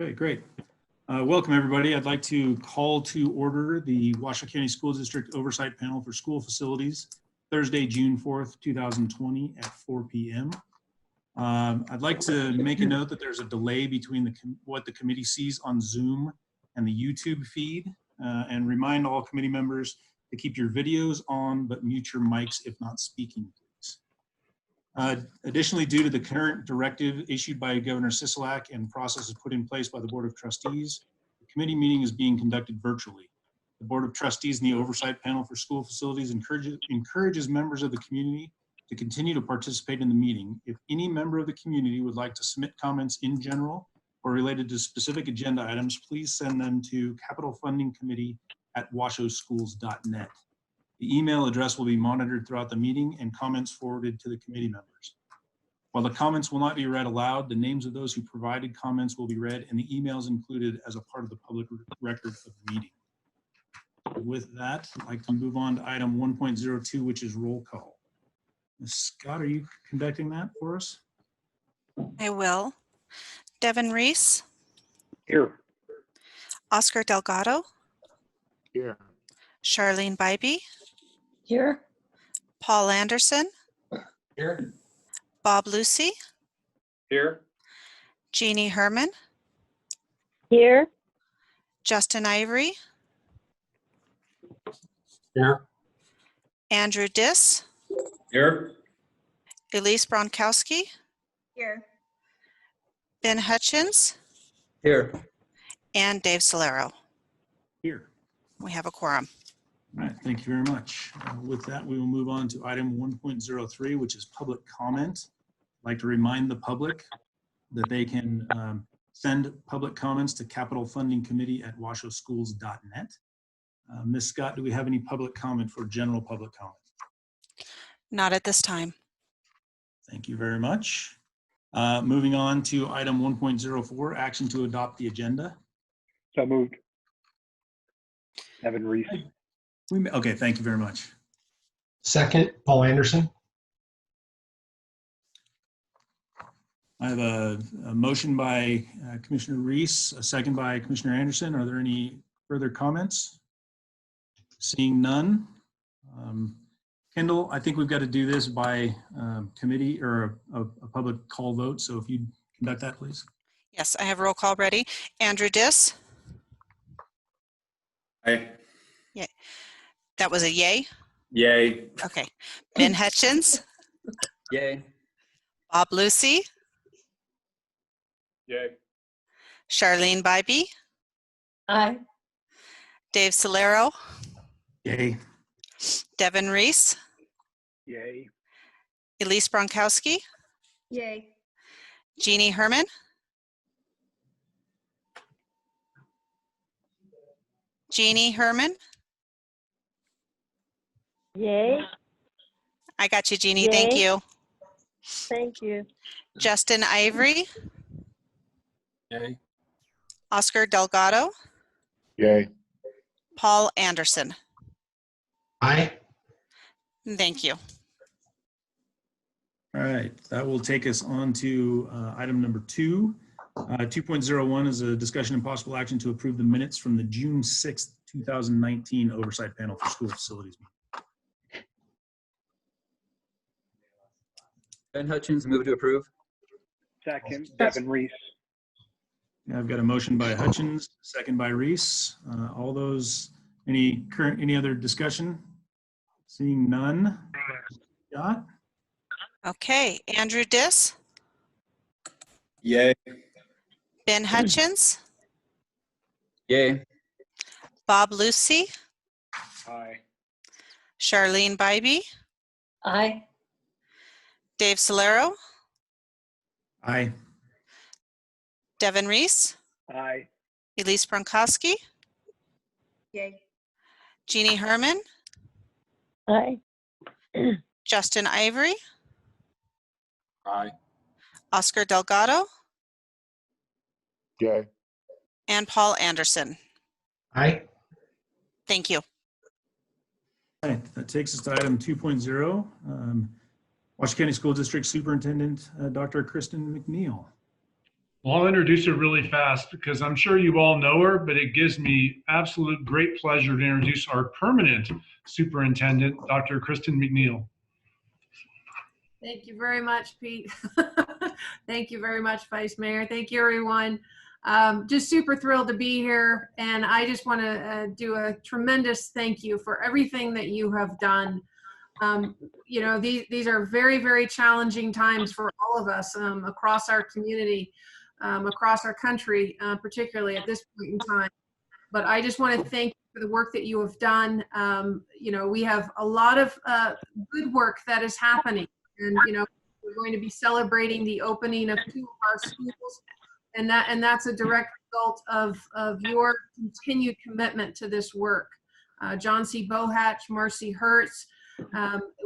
Okay, great. Welcome, everybody. I'd like to call to order the Washoe County School District Oversight Panel for School Facilities, Thursday, June 4th, 2020 at 4 p.m. I'd like to make a note that there's a delay between what the committee sees on Zoom and the YouTube feed, and remind all committee members to keep your videos on, but mute your mics if not speaking, please. Additionally, due to the current directive issued by Governor Sisolak and processes put in place by the Board of Trustees, the committee meeting is being conducted virtually. The Board of Trustees and the Oversight Panel for School Facilities encourages members of the community to continue to participate in the meeting. If any member of the community would like to submit comments in general or related to specific agenda items, please send them to capitalfundingcommittee@washoeschools.net. The email address will be monitored throughout the meeting and comments forwarded to the committee members. While the comments will not be read aloud, the names of those who provided comments will be read and the emails included as a part of the public record of the meeting. With that, I'd like to move on to item 1.02, which is roll call. Ms. Scott, are you conducting that for us? I will. Devin Reese. Here. Oscar Delgado. Here. Charlene Bybee. Here. Paul Anderson. Here. Bob Lucy. Here. Jeannie Herman. Here. Justin Ivory. Here. Andrew Diss. Here. Elise Bronkowski. Here. Ben Hutchins. Here. And Dave Solero. Here. We have a quorum. All right, thank you very much. With that, we will move on to item 1.03, which is public comment. I'd like to remind the public that they can send public comments to capitalfundingcommittee@washoeschools.net. Ms. Scott, do we have any public comment for general public comment? Not at this time. Thank you very much. Moving on to item 1.04, action to adopt the agenda. So moved. Devin Reese. Okay, thank you very much. Second, Paul Anderson. I have a motion by Commissioner Reese, a second by Commissioner Anderson. Are there any further comments? Seeing none. Kendall, I think we've got to do this by committee or a public call vote. So if you conduct that, please. Yes, I have roll call ready. Andrew Diss. Aye. Yeah. That was a yay? Yay. Okay. Ben Hutchins. Yay. Bob Lucy. Yay. Charlene Bybee. Aye. Dave Solero. Yay. Devin Reese. Yay. Elise Bronkowski. Yay. Jeannie Herman. Jeannie Herman. Yay. I got you, Jeannie. Thank Yay. you. Thank you. Justin Ivory. Yay. Oscar Delgado. Yay. Paul Anderson. Aye. Thank you. All right, that will take us on to item number 2. 2.01 is a discussion and possible action to approve the minutes from the June 6th, 2019 Oversight Panel for School Facilities. Ben Hutchins, move to approve. Second, Devin Reese. I've got a motion by Hutchins, second by Reese. All those, any other discussion? Seeing none. Scott? Okay, Andrew Diss. Yay. Ben Hutchins. Yay. Bob Lucy. Aye. Charlene Bybee. Aye. Dave Solero. Aye. Devin Reese. Aye. Elise Bronkowski. Yay. Jeannie Herman. Aye. Justin Ivory. Aye. Oscar Delgado. Yay. And Paul Anderson. Aye. Thank you. All right, that takes us to item 2.0. Washoe County School District Superintendent, Dr. Kristen Mcneil. Well, I'll introduce her really fast because I'm sure you all know her, but it gives me absolute great pleasure to introduce our permanent superintendent, Dr. Kristen Mcneil. Thank you very much, Pete. Thank you very much, Vice Mayor. Thank you, everyone. Just super thrilled to be here. And I just want to do a tremendous thank you for everything that you have done. You know, these are very, very challenging times for all of us across our community, across our country, particularly at this point in time. But I just want to thank you for the work that you have done. You know, we have a lot of good work that is happening. And, you know, we're going to be celebrating the opening of 2 of our schools. And that's a direct result of your continued commitment to this work. John C. Bohatch, Marcy Hertz.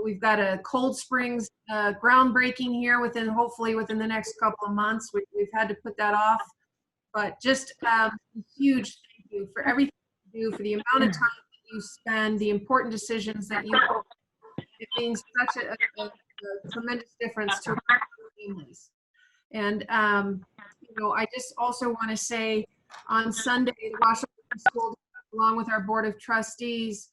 We've got a Cold Springs groundbreaking here hopefully within the next couple of months. We've had to put that off. But just a huge thank you for everything you do, for the amount of time that you spend, the important decisions that you make. It means such a tremendous difference to our families. And, you know, I just also want to say on Sunday, the Washington School District, along with our Board of Trustees,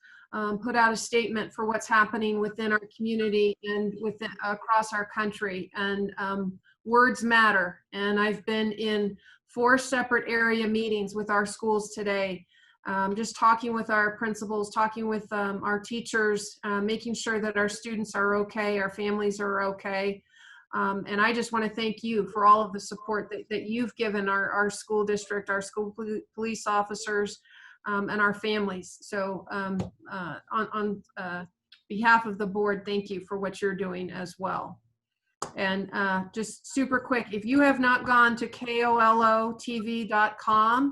put out a statement for what's happening within our community and across our country. And words matter. And I've been in 4 separate area meetings with our schools today, just talking with our principals, talking with our teachers, making sure that our students are okay, our families are okay. And I just want to thank you for all of the support that you've given our school district, our school police officers, and our families. So on behalf of the board, thank you for what you're doing as well. And just super quick, if you have not gone to kolotv.com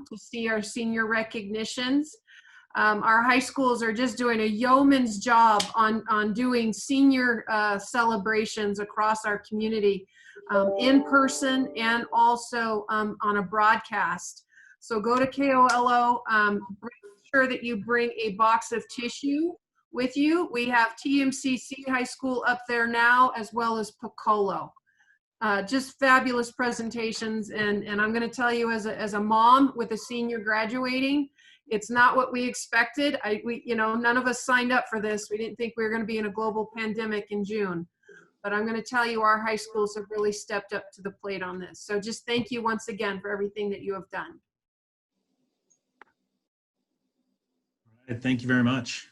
to see our senior recognitions, our high schools are just doing a yeoman's job on doing senior celebrations across our community, in person and also on a broadcast. So go to KOLO, make sure that you bring a box of tissue with you. We have TMCC High School up there now, as well as Piccolo. Just fabulous presentations. And I'm going to tell you, as a mom with a senior graduating, it's not what we expected. You know, none of us signed up for this. We didn't think we were going to be in a global pandemic in June. But I'm going to tell you, our high schools have really stepped up to the plate on this. So just thank you once again for everything that you have done. All right, thank you very much.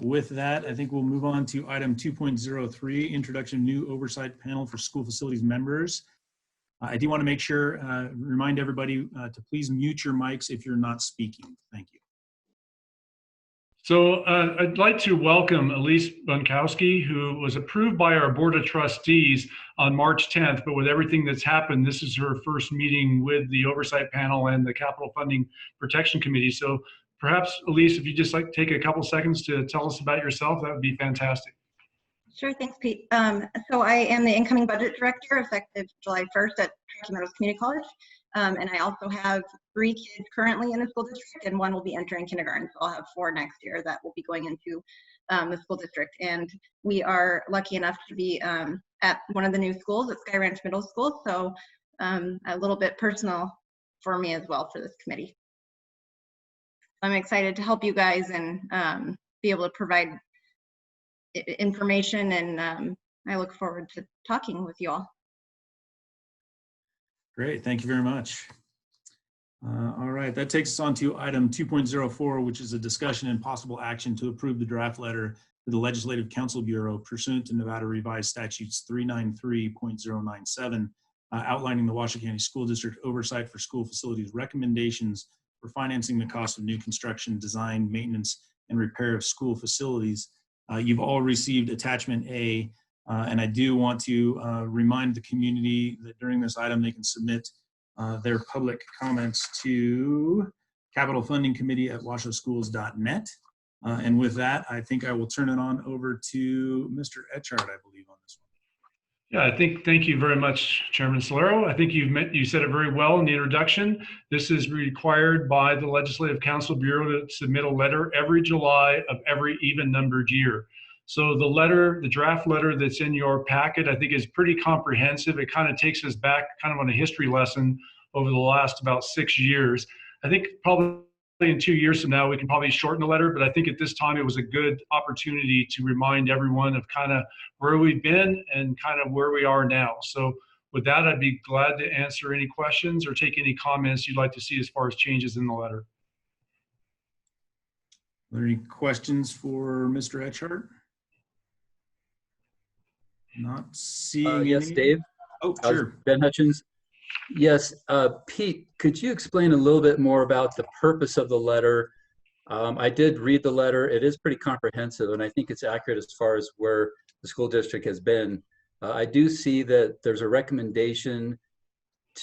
With that, I think we'll move on to item 2.03, introduction of new oversight panel for school facilities members. I do want to make sure, remind everybody to please mute your mics if you're not speaking. Thank you. So I'd like to welcome Elise Bunkowski, who was approved by our Board of Trustees on March 10th, but with everything that's happened, this is her first meeting with the Oversight Panel and the Capital Funding Protection Committee. So perhaps, Elise, if you just like take a couple seconds to tell us about yourself, that would be fantastic. Sure, thanks, Pete. So I am the incoming budget director effective July 1st at Remodels Community College. And I also have 3 kids currently in the school district, and 1 will be entering kindergarten. So I'll have 4 next year that will be going into the school district. And we are lucky enough to be at one of the new schools at Sky Ranch Middle School. So a little bit personal for me as well for this committee. I'm excited to help you guys and be able to provide information, and I look forward to talking with you all. Great, thank you very much. All right, that takes us on to item 2.04, which is a discussion and possible action to approve the draft letter to the Legislative Counsel Bureau pursuant to Nevada Revised Statutes 393.097, outlining the Washoe County School District oversight for school facilities recommendations for financing the cost of new construction, design, maintenance, and repair of school facilities. You've all received attachment A, and I do want to remind the community that during this item, they can submit their public comments to Capital Funding Committee at washoeschools.net. And with that, I think I will turn it on over to Mr. Etchart, I believe, on this one. Yeah, thank you very much, Chairman Solero. I think you said it very well in the introduction. This is required by the Legislative Counsel Bureau to submit a letter every July of every even numbered year. So the letter, the draft letter that's in your packet, I think is pretty comprehensive. It kind of takes us back kind of on a history lesson over the last about 6 years. I think probably in 2 years from now, we can probably shorten the letter, but I think at this time it was a good opportunity to remind everyone of kind of where we've been and kind of where we are now. So with that, I'd be glad to answer any questions or take any comments you'd like to see as far as changes in the letter. Are there any questions for Mr. Etchart? Not seeing Yes, any. Dave. Oh, sure. Ben Hutchins. Yes, Pete, could you explain a little bit more about the purpose of the letter? I did read the letter. It is pretty comprehensive, and I think it's accurate as far as where the school district has been. I do see that there's a recommendation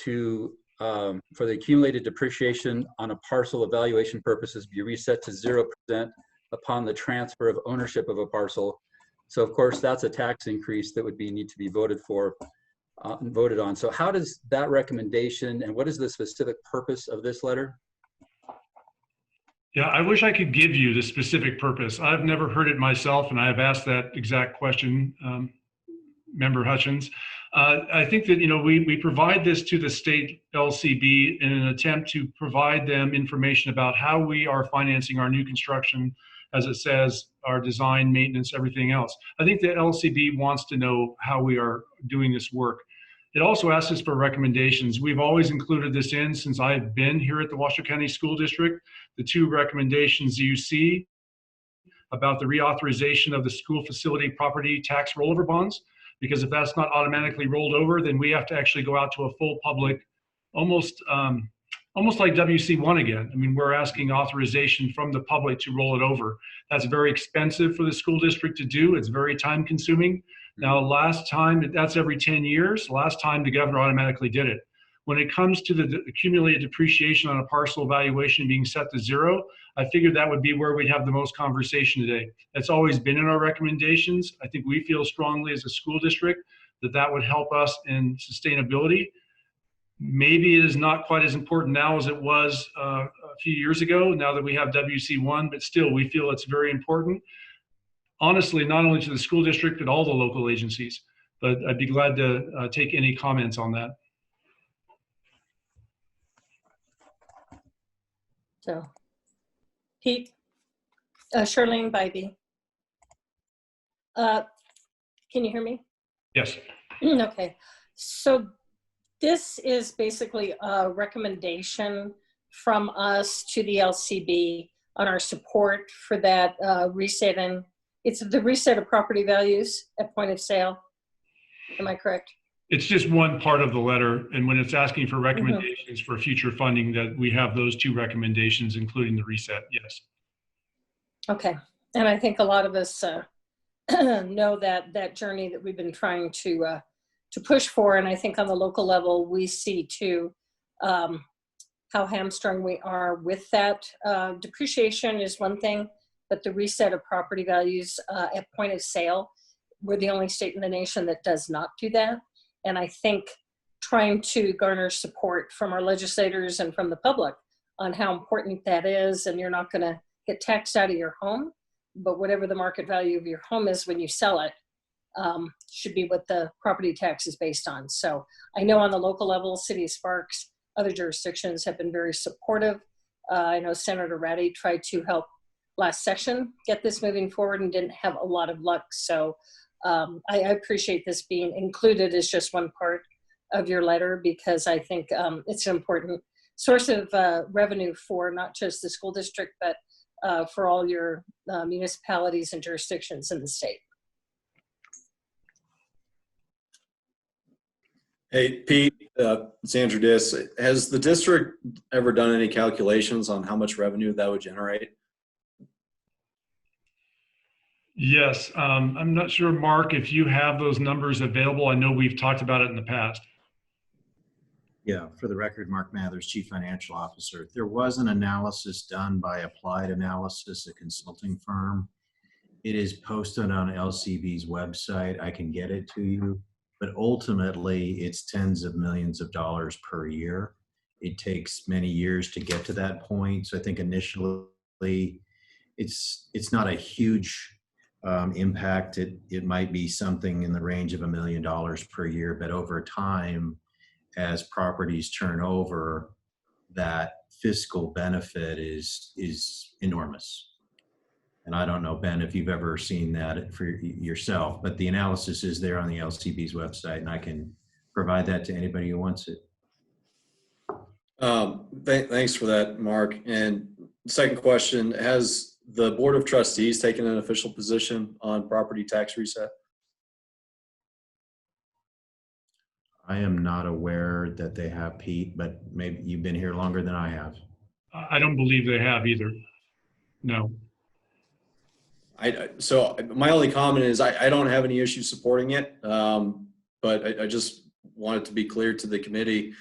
to for the accumulated depreciation on a parcel evaluation purposes be reset to 0% upon the transfer of ownership of a parcel. So of course, that's a tax increase that would need to be voted on. So how does that recommendation and what is the specific purpose of this letter? Yeah, I wish I could give you the specific purpose. I've never heard it myself, and I've asked that exact question, Member Hutchins. I think that, we provide this to the state LCB in an attempt to provide them information about how we are financing our new construction, as it says, our design, maintenance, everything else. I think the LCB wants to know how we are doing this work. It also asks us for recommendations. We've always included this in since I've been here at the Washoe County School District. The 2 recommendations you see about the reauthorization of the school facility property tax rollover bonds, because if that's not automatically rolled over, then we have to actually go out to a full public, almost like WC1 again. I mean, we're asking authorization from the public to roll it over. That's very expensive for the school district to do. It's very time consuming. Now, last time, that's every 10 years. Last time the governor automatically did it. When it comes to the accumulated depreciation on a parcel valuation being set to 0, I figured that would be where we'd have the most conversation today. That's always been in our recommendations. I think we feel strongly as a school district that that would help us in sustainability. Maybe it is not quite as important now as it was a few years ago, now that we have WC1, but still we feel it's very important. Honestly, not only to the school district, but all the local agencies. But I'd be glad to take any comments on that. So, Pete, Charlene Bybee. Can you hear me? Yes. Okay. So this is basically a recommendation from us to the LCB on our support for that resetting. It's the reset of property values at point of sale. Am I correct? It's just one part of the letter, and when it's asking for recommendations for future funding, that we have those 2 recommendations, including the reset, yes. Okay, and I think a lot of us know that journey that we've been trying to push for, and I think on the local level, we see too how hamstrung we are with that. Depreciation is one thing, but the reset of property values at point of sale, we're the only state in the nation that does not do that. And I think trying to garner support from our legislators and from the public on how important that is, and you're not going to get taxed out of your home, but whatever the market value of your home is when you sell it should be what the property tax is based on. So I know on the local level, City of Sparks, other jurisdictions have been very supportive. I know Senator Ratty tried to help last session get this moving forward and didn't have a lot of luck. So I appreciate this being included as just one part of your letter, because I think it's an important source of revenue for not just the school district, but for all your municipalities and jurisdictions in the state. Hey, Pete, it's Andrew Diss. Has the district ever done any calculations on how much revenue that would generate? Yes, I'm not sure, Mark, if you have those numbers available. I know we've talked about it in the past. Yeah, for the record, Mark Mathers, Chief Financial Officer. There was an analysis done by Applied Analysis, a consulting firm. It is posted on LCB's website. I can get it to you, but ultimately it's tens of millions of dollars per year. It takes many years to get to that point. So I think initially it's not a huge impact, it might be something in the range of $1 million per year, but over time, as properties turn over, that fiscal benefit is enormous. And I don't know, Ben, if you've ever seen that for yourself, but the analysis is there on the LCB's website, and I can provide that to anybody who wants it. Thanks for that, Mark. And second question, has the Board of Trustees taken an official position on property tax reset? I am not aware that they have, Pete, but maybe you've been here longer than I have. I don't believe they have either. No. So my only comment is I don't have any issue supporting it, but I just wanted to be clear to the committee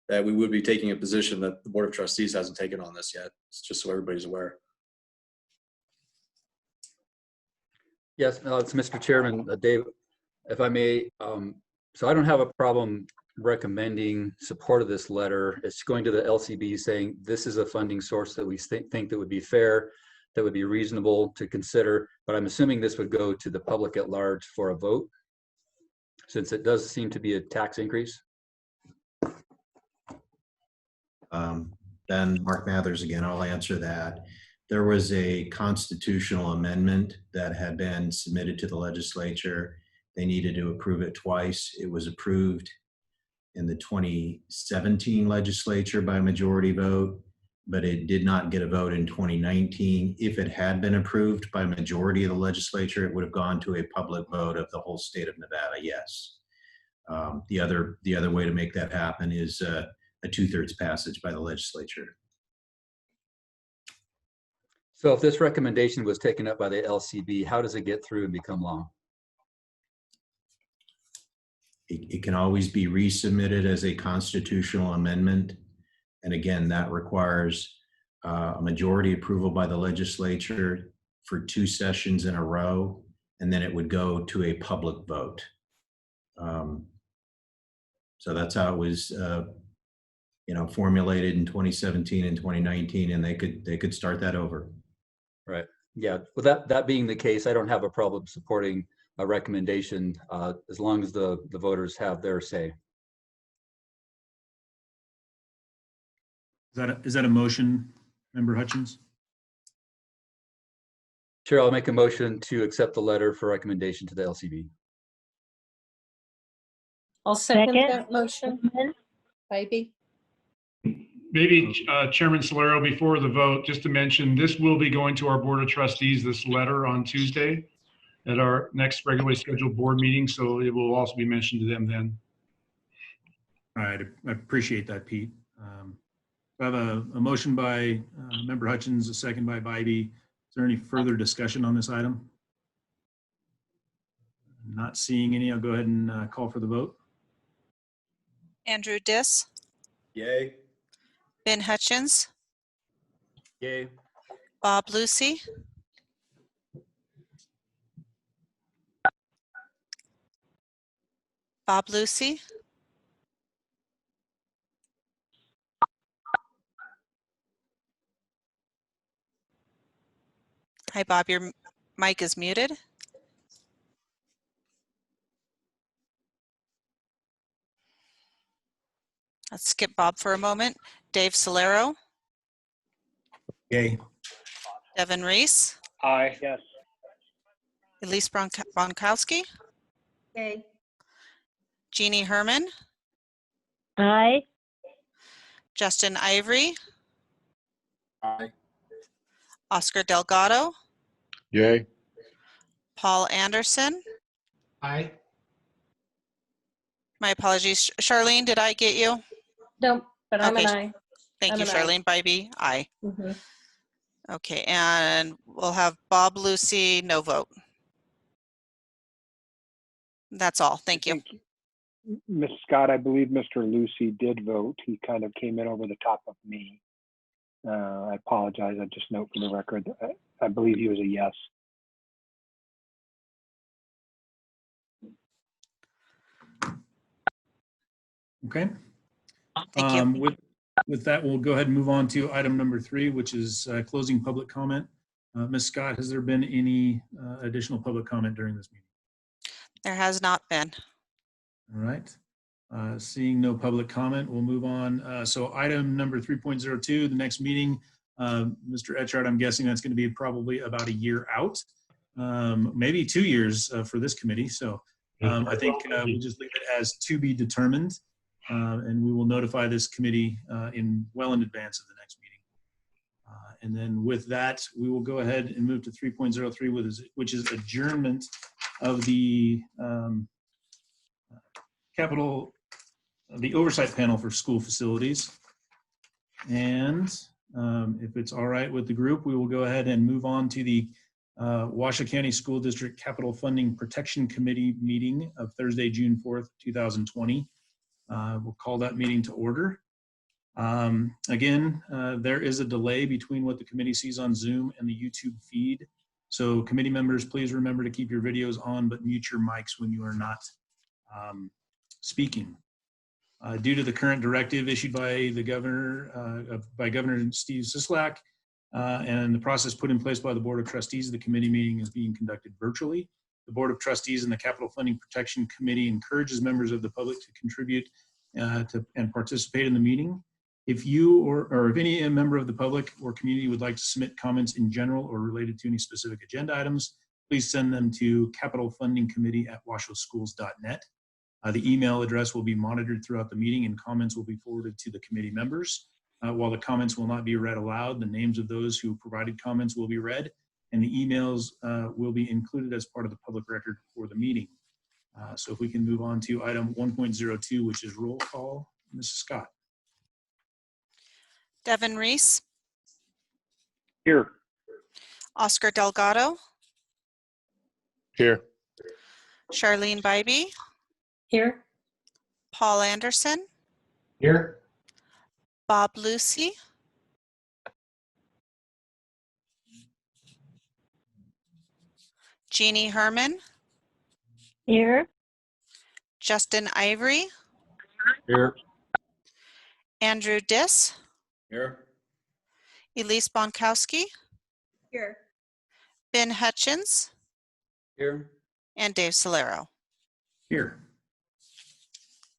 that we would be taking a position that the Board of Trustees hasn't taken on this yet. It's just so everybody's aware. Yes, it's Mr. Chairman, Dave, if I may. So I don't have a problem recommending support of this letter. It's going to the LCB saying this is a funding source that we think that would be fair, that would be reasonable to consider, but I'm assuming this would go to the public at large for a vote, since it does seem to be a tax increase. Ben, Mark Mathers again, I'll answer that. There was a constitutional amendment that had been submitted to the legislature. They needed to approve it twice. It was approved in the 2017 legislature by majority vote, but it did not get a vote in 2019. If it had been approved by majority of the legislature, it would have gone to a public vote of the whole state of Nevada, yes. The other way to make that happen is a 2/3 passage by the legislature. So if this recommendation was taken up by the LCB, how does it get through and become law? It can always be resubmitted as a constitutional amendment. And again, that requires a majority approval by the legislature for 2 sessions in a row, and then it would go to a public vote. So that's how it was formulated in 2017 and 2019, and they could start that over. Right. Yeah. Well, that being the case, I don't have a problem supporting a recommendation as long as the voters have their say. Is that a motion, Member Hutchins? Sure, I'll make a motion to accept the letter for recommendation to the LCB. I'll second that motion. Maybe. Maybe Chairman Solero, before the vote, just to mention, this will be going to our Board of Trustees, this letter on Tuesday at our next regularly scheduled board meeting. So it will also be mentioned to them then. All right, I appreciate that, Pete. I have a motion by Member Hutchins, a second by Bybee. Is there any further discussion on this item? Not seeing any, I'll go ahead and call for the vote. Andrew Diss, Yay. Ben Hutchins, Yay. Bob Lucy, Bob Lucy, hi Bob, your mic is muted. Let's skip Bob for a moment. Dave Solero, Yay. Devin Reese, Aye. Yes. Elise Bronkowski, Yay. Jeannie Herman, Aye. Justin Ivory, Aye. Oscar Delgado, Yay. Paul Anderson. Aye. My apologies. Charlene, did I get you? No, but I'm Okay. an aye. Thank I'm you, an aye. Charlene. Bybee, aye. Mhm. Okay, and we'll have Bob Lucy, no vote. That's all. Thank you. Ms. Scott, I believe Mr. Lucy did vote. He kind of came in over the top of me. I apologize. I just note for the record, I believe he was a yes. Okay. Thank you. With that, we'll go ahead and move on to item number 3, which is closing public comment. Ms. Scott, has there been any additional public comment during this meeting? There has not been. All right. Seeing no public comment, we'll move on. So item number 3.02, the next meeting, Mr. Etchart, I'm guessing that's going to be probably about a year out, maybe 2 years for this committee. So I think we'll just leave it as to be determined, and we will notify this committee well in advance of the next meeting. And then with that, we will go ahead and move to 3.03, which is adjournment of the the Oversight Panel for School Facilities. And if it's all right with the group, we will go ahead and move on to the Washoe County School District Capital Funding Protection Committee meeting of Thursday, June 4th, 2020. We'll call that meeting to order. Again, there is a delay between what the committee sees on Zoom and the YouTube feed. So committee members, please remember to keep your videos on, but mute your mics when you are not speaking. Due to the current directive issued by the governor, Governor Steve Sisolak, and the process put in place by the Board of Trustees, the committee meeting is being conducted virtually. The Board of Trustees and the Capital Funding Protection Committee encourages members of the public to contribute and participate in the meeting. If you or if any member of the public or community would like to submit comments in general or related to any specific agenda items, please send them to capitalfundingcommittee@washoeschools.net. The email address will be monitored throughout the meeting and comments will be forwarded to the committee members. While the comments will not be read aloud, the names of those who provided comments will be read and the emails will be included as part of the public record for the meeting. So if we can move on to item 1.02, which is roll call. Mrs. Scott. Devin Reese, Here. Oscar Delgado, Here. Charlene Bybee, Here. Paul Anderson, Here. Bob Lucy, Jeannie Herman, Here. Justin Ivory, Here. Andrew Diss, Here. Elise Bonkowski, Here. Ben Hutchins, Here. and Dave Solero. Here.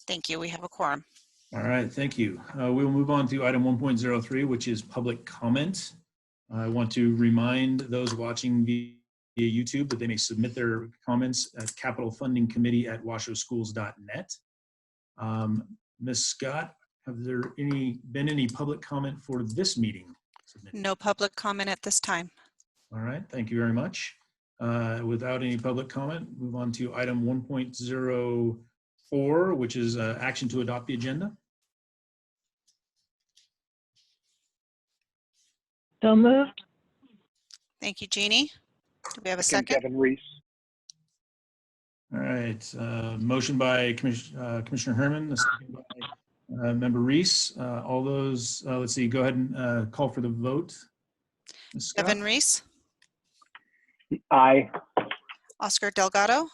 Thank you. We have a quorum. All right, thank you. We will move on to item 1.03, which is public comment. I want to remind those watching via YouTube that they may submit their comments at capitalfundingcommittee@washoeschools.net. Ms. Scott, have there been any public comment for this meeting submitted? No public comment at this time. All right, thank you very much. Without any public comment, move on to item 1.04, which is action to adopt the agenda. So moved. Thank you, Jeannie. Do we have a Second, second? Devin Reese. All right, motion by Commissioner Herman, a second by Member Reese. All those, let's see, go ahead and call for the vote. Ms. Scott? Devin Reese, Aye. Oscar Delgado,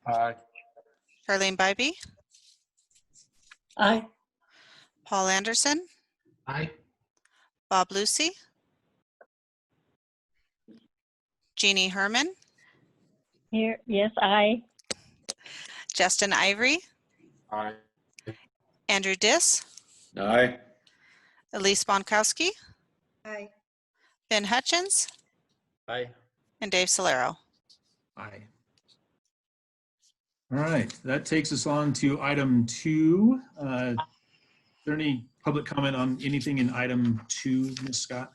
Aye. Charlene Bybee, Aye. Paul Anderson, Aye. Bob Lucy, Jeannie Herman, Here. Yes, aye. Justin Ivory, Aye. Andrew Diss, Aye. Elise Bonkowski, Aye. Ben Hutchins, Aye. and Dave Solero. Aye. All right, that takes us on to item 2. Is there any public comment on anything in item 2, Ms. Scott?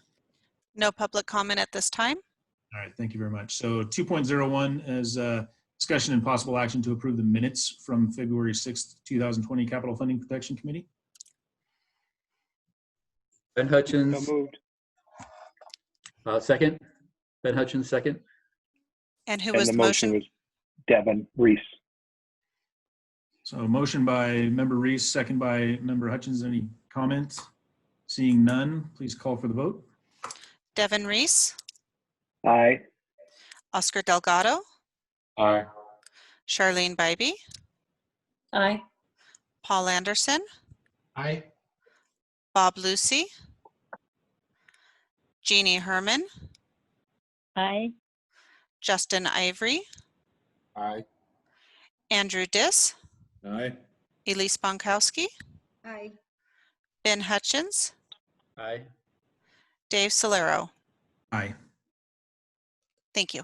No public comment at this time. All right, thank you very much. So 2.01 is discussion and possible action to approve the minutes from February 6th, 2020 Capital Funding Protection Committee. Ben Hutchins, So moved. second. Ben Hutchins, second. And who And was the the motion motion? was Devin Reese. So a motion by Member Reese, second by Member Hutchins. Any comment? Seeing none, please call for the vote. Devin Reese, Aye. Oscar Delgado, Aye. Charlene Bybee, Aye. Paul Anderson, Aye. Bob Lucy, Jeannie Herman, Aye. Justin Ivory, Aye. Andrew Diss, Aye. Elise Bonkowski, Aye. Ben Hutchins, Aye. Dave Solero. Aye. Thank you.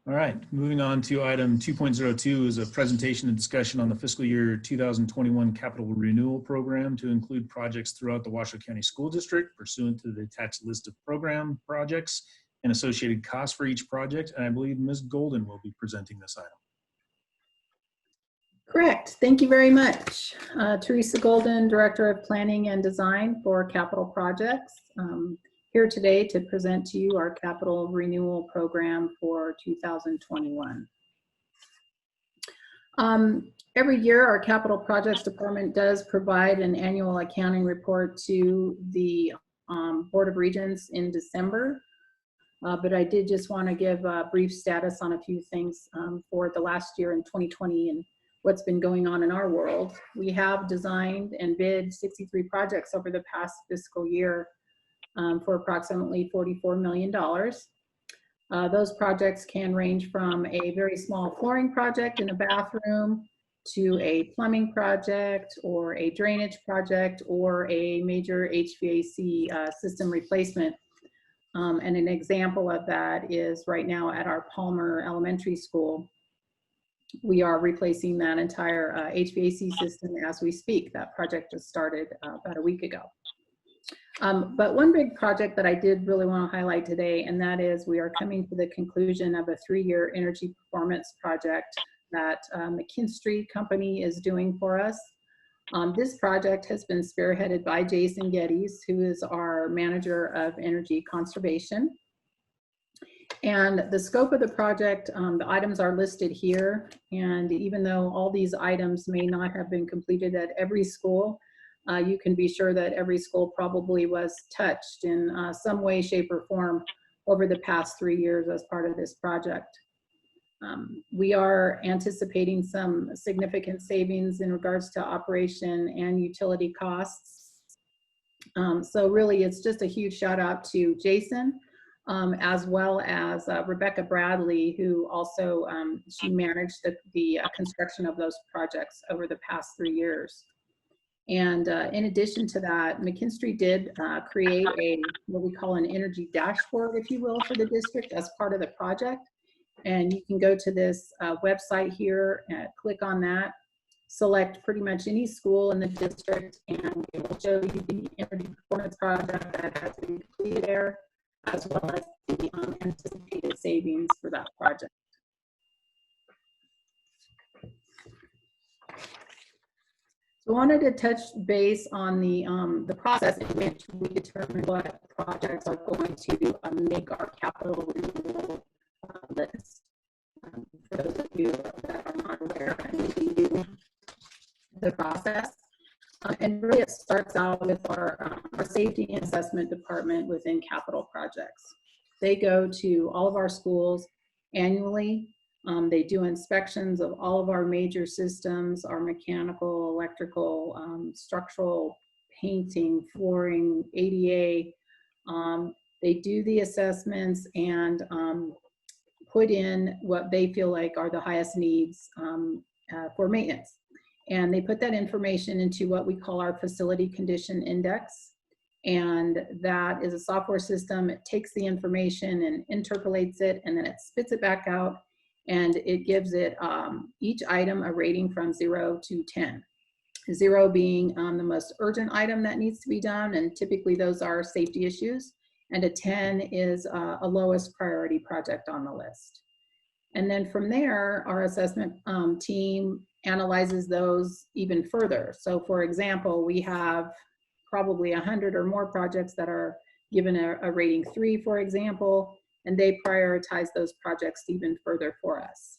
All right, moving on to item 2.02 is a presentation and discussion on the fiscal year 2021 capital renewal program to include projects throughout the Washoe County School District pursuant to the attached list of program projects and associated costs for each project. And I believe Ms. Golden will be presenting this item. Correct. Thank you very much. Teresa Golden, Director of Planning and Design for Capital Projects. Here today to present to you our capital renewal program for 2021. Every year, our Capital Projects Department does provide an annual accounting report to the Board of Regents in December. But I did just want to give a brief status on a few things for the last year in 2020 and what's been going on in our world. We have designed and bid 63 projects over the past fiscal year for approximately $44 million. Those projects can range from a very small flooring project in a bathroom to a plumbing project or a drainage project or a major HVAC system replacement. And an example of that is right now at our Palmer Elementary School. We are replacing that entire HVAC system as we speak. That project just started about a week ago. But one big project that I did really want to highlight today, and that is we are coming to the conclusion of a 3-year energy performance project that McKinstry Company is doing for us. This project has been spearheaded by Jason Geddes, who is our Manager of Energy Conservation. And the scope of the project, the items are listed here. And even though all these items may not have been completed at every school, you can be sure that every school probably was touched in some way, shape, or form over the past 3 years as part of this project. We are anticipating some significant savings in regards to operation and utility costs. So really, it's just a huge shout out to Jason, as well as Rebecca Bradley, who also, she managed the construction of those projects over the past 3 years. And in addition to that, McKinstry did create what we call an energy dashboard, if you will, for the district as part of the project. And you can go to this website here, click on that, select pretty much any school in the district, and it will show you the energy performance project that has been completed there, as well as the anticipated savings for that project. So I wanted to touch base on the process in which we determine what projects are going to make our capital renewal list. For those of you that are not aware, the process. And really it starts out with our safety and assessment department within capital projects. They go to all of our schools annually. They do inspections of all of our major systems, our mechanical, electrical, structural, painting, flooring, ADA. They do the assessments and put in what they feel like are the highest needs for maintenance. And they put that information into what we call our facility condition index. And that is a software system. It takes the information and interpolates it, and then it spits it back out. And it gives it each item a rating from 0 to 10. 0 being the most urgent item that needs to be done, and typically those are safety issues. And a 10 is a lowest priority project on the list. And then from there, our assessment team analyzes those even further. So for example, we have probably 100 or more projects that are given a rating 3, for example, and they prioritize those projects even further for us.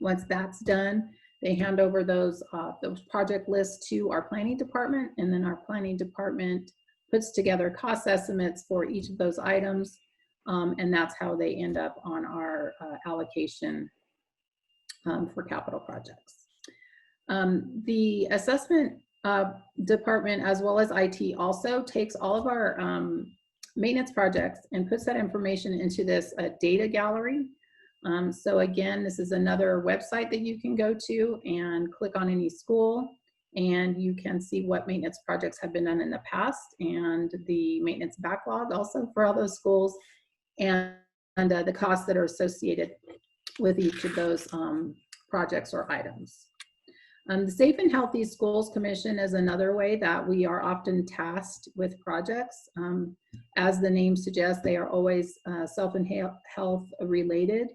Once that's done, they hand over those project lists to our planning department, and then our planning department puts together cost estimates for each of those items, and that's how they end up on our allocation for capital projects. The assessment department, as well as IT, also takes all of our maintenance projects and puts that information into this data gallery. So again, this is another website that you can go to and click on any school, and you can see what maintenance projects have been done in the past and the maintenance backlog also for all those schools, and the costs that are associated with each of those projects or items. The Safe and Healthy Schools Commission is another way that we are often tasked with projects. As the name suggests, they are always self and health related.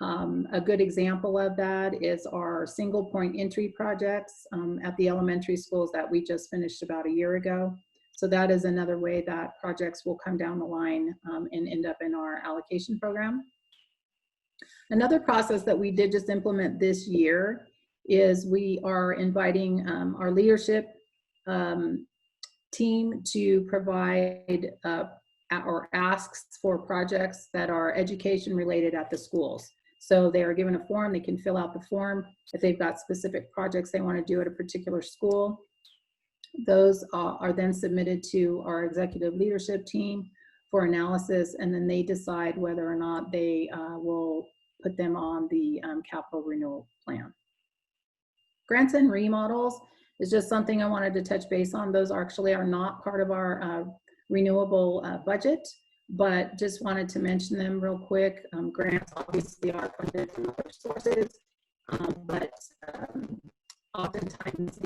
A good example of that is our single point entry projects at the elementary schools that we just finished about a year ago. So that is another way that projects will come down the line and end up in our allocation program. Another process that we did just implement this year is we are inviting our leadership team to provide or asks for projects that are education related at the schools. So they are given a form, they can fill out the form. If they've got specific projects they want to do at a particular school, those are then submitted to our executive leadership team for analysis, and then they decide whether or not they will put them on the capital renewal plan. Grants and remodels is just something I wanted to touch base on. Those actually are not part of our renewable budget, but just wanted to mention them real quick. Grants obviously are funded from other sources, but oftentimes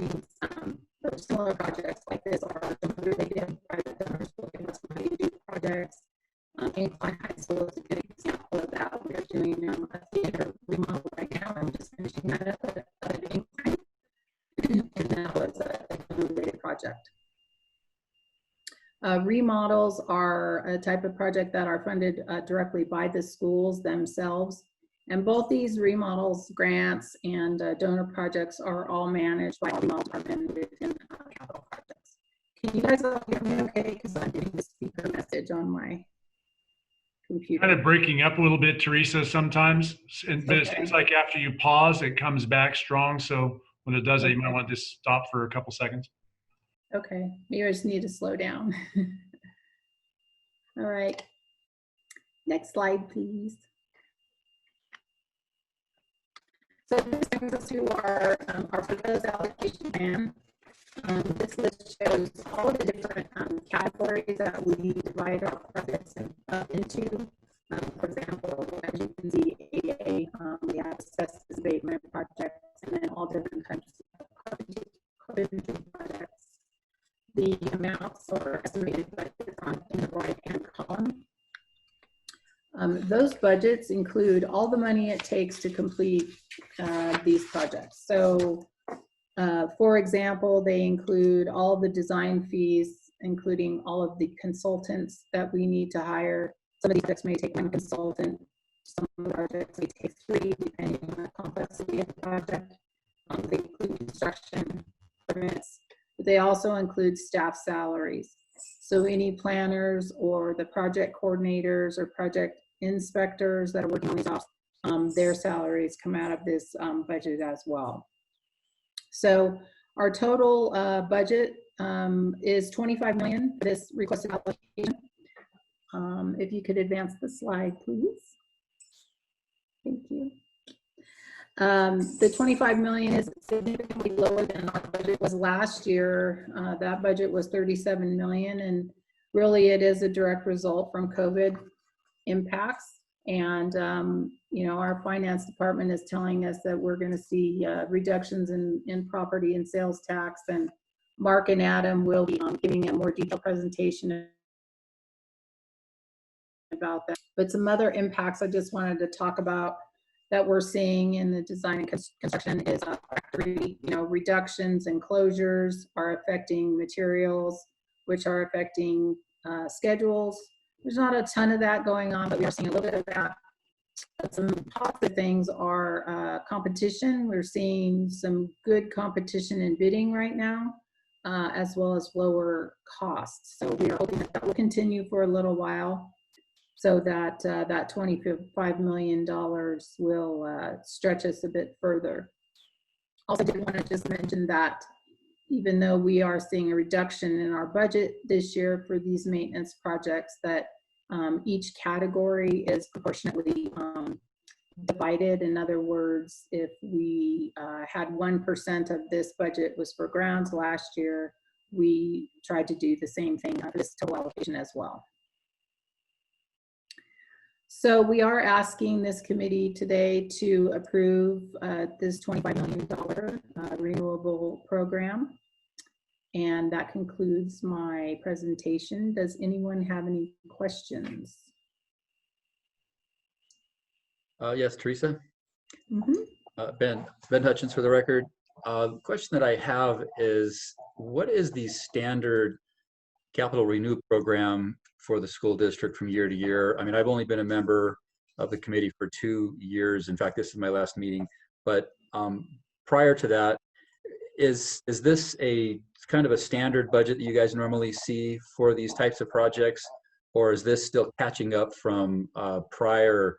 those smaller projects like this are related private donors will give us money to do projects. Incline High School is a good example of that. We're doing a theater remodel right now. I'm just finishing that up at Incline, and that was a related project. Remodels are a type of project that are funded directly by the schools themselves. And both these remodels, grants, and donor projects are all managed by remodel department within capital projects. Can you guys all hear me okay? Because I'm getting the speaker message on my computer. Kind of breaking up a little bit, Teresa, sometimes. But it Okay. seems like after you pause, it comes back strong. So when it does it, you might want to just stop for a couple seconds. Okay, maybe I just need to slow down. All right, next slide, please. So this brings us to our proposed allocation plan. This list shows all of the different categories that we divide our projects into. For example, as you can see, AA, we have asbestos abatement projects, and then all different kinds of carpentry projects. The amounts are estimated budget in the right-hand column. Those budgets include all the money it takes to complete these projects. So, for example, they include all the design fees, including all of the consultants that we need to hire. Some of these projects may take one consultant. Some of the projects may take three, depending on the complexity of the project. They include construction permits. They also include staff salaries. So any planners or the project coordinators or project inspectors that are working on these jobs, their salaries come out of this budget as well. So our total budget is $25 million for this requested allocation. If you could advance the slide, please. Thank you. The $25 million is significantly lower than our budget was last year. That budget was $37 million, and really it is a direct result from COVID impacts. And you know, our finance department is telling us that we're going to see reductions in property and sales tax, and Mark and Adam will be giving a more detailed presentation about that. But some other impacts I just wanted to talk about that we're seeing in the design and construction is factory, you know, reductions and closures are affecting materials, which are affecting schedules. There's not a ton of that going on, but we are seeing a little bit of that. But some positive things are competition. We're seeing some good competition in bidding right now, as well as lower costs. So we are hoping that will continue for a little while, so that that $25 million will stretch us a bit further. Also, I did want to just mention that even though we are seeing a reduction in our budget this year for these maintenance projects, that each category is proportionately divided. In other words, if we had 1% of this budget was for grounds last year, we tried to do the same thing for this total allocation as well. So we are asking this committee today to approve this $25 million renewable program. And that concludes my presentation. Does anyone have any questions? Yes, Teresa. Mm-hmm. Ben Hutchins for the record. The question that I have is, what is the standard capital renew program for the school district from year to year? I mean, I've only been a member of the committee for 2 years. In fact, this is my last meeting. But prior to that, is this a kind of a standard budget that you guys normally see for these types of projects? Or is this still catching up from prior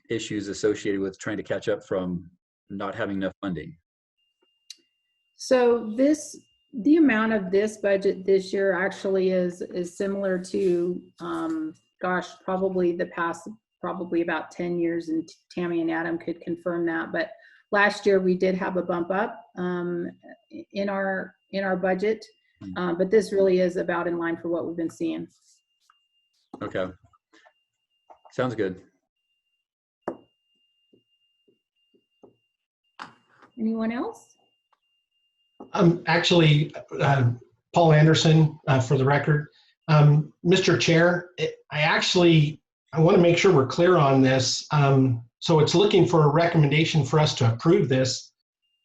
issues associated with trying to catch up from not having enough funding? So the amount of this budget this year actually is similar to, gosh, probably the past, probably about 10 years, and Tammy and Adam could confirm that. But last year we did have a bump up in our budget, but this really is about in line for what we've been seeing. Okay, sounds good. Anyone else? Actually, Paul Anderson, for the record. Mr. Chair, I want to make sure we're clear on this. So it's looking for a recommendation for us to approve this,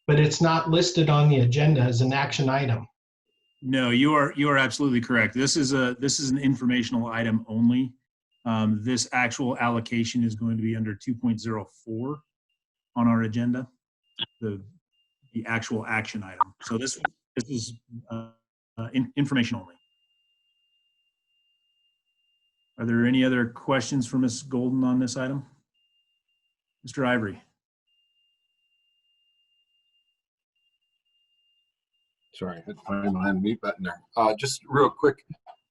but it's not listed on the agenda as an action item. No, you are absolutely correct. This is an informational item only. This actual allocation is going to be under 2.04 on our agenda. The actual action item. So this is information only. Are there any other questions for Ms. Golden on this item? Mr. Ivory. Sorry, I had to find my unmute button there. Just real quick,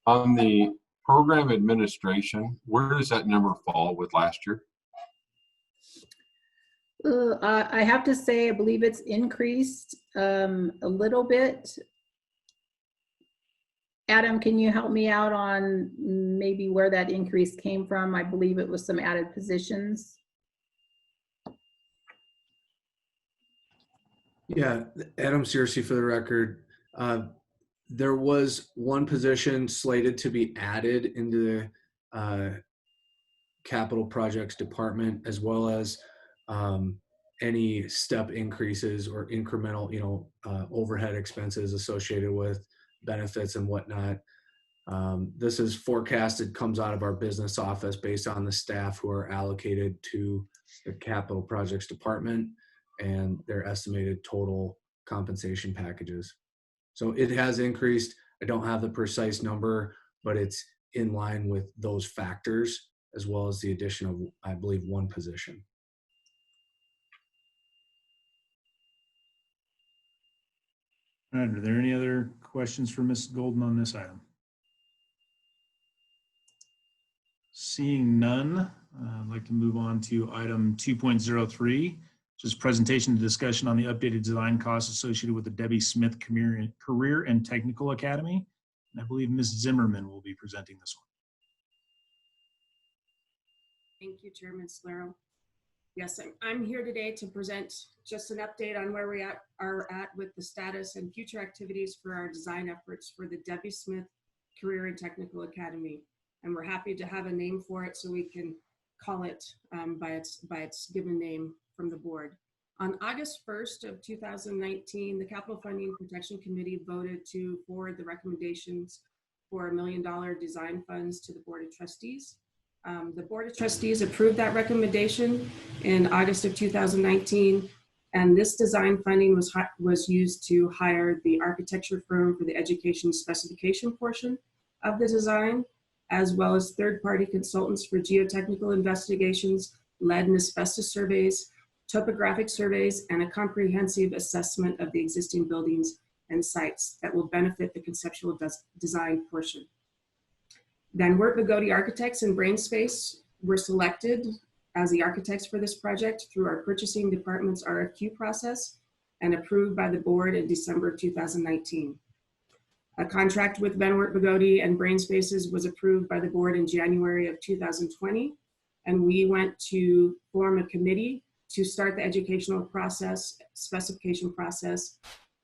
on the program administration, where does that number fall with last year? I have to say, I believe it's increased a little bit. Adam, can you help me out on maybe where that increase came from? I believe it was some added positions. Yeah, Adam Searcy for the record. There was one position slated to be added into the capital projects department, as well as any step increases or incremental, overhead expenses associated with benefits and whatnot. This is forecasted, comes out of our business office based on the staff who are allocated to the capital projects department and their estimated total compensation packages. So it has increased. I don't have the precise number, but it's in line with those factors, as well as the addition of, I believe, one position. All right, are there any other questions for Ms. Golden on this item? Seeing none, I'd like to move on to item 2.03, which is presentation and discussion on the updated design costs associated with the Debbie Smith Career and Technical Academy. And I believe Ms. Zimmerman will be presenting this one. Thank you, Chairman Slero. Yes, I'm here today to present just an update on where we are at with the status and future activities for our design efforts for the Debbie Smith Career and Technical Academy. And we're happy to have a name for it so we can call it by its given name from the board. On August 1st of 2019, the Capital Funding Protection Committee voted to forward the recommendations for $1 million design funds to the Board of Trustees. The Board of Trustees approved that recommendation in August of 2019, and this design funding was used to hire the architecture firm for the education specification portion of the design, as well as third-party consultants for geotechnical investigations, lead and asbestos surveys, topographic surveys, and a comprehensive assessment of the existing buildings and sites that will benefit the conceptual design portion. Van Wert Bogoti Architects and Brainspace were selected as the architects for this project through our purchasing department's RFQ process and approved by the board in December 2019. A contract with Van Wert Bogoti and Brainspaces was approved by the board in January of 2020, and we went to form a committee to start the educational process, specification process.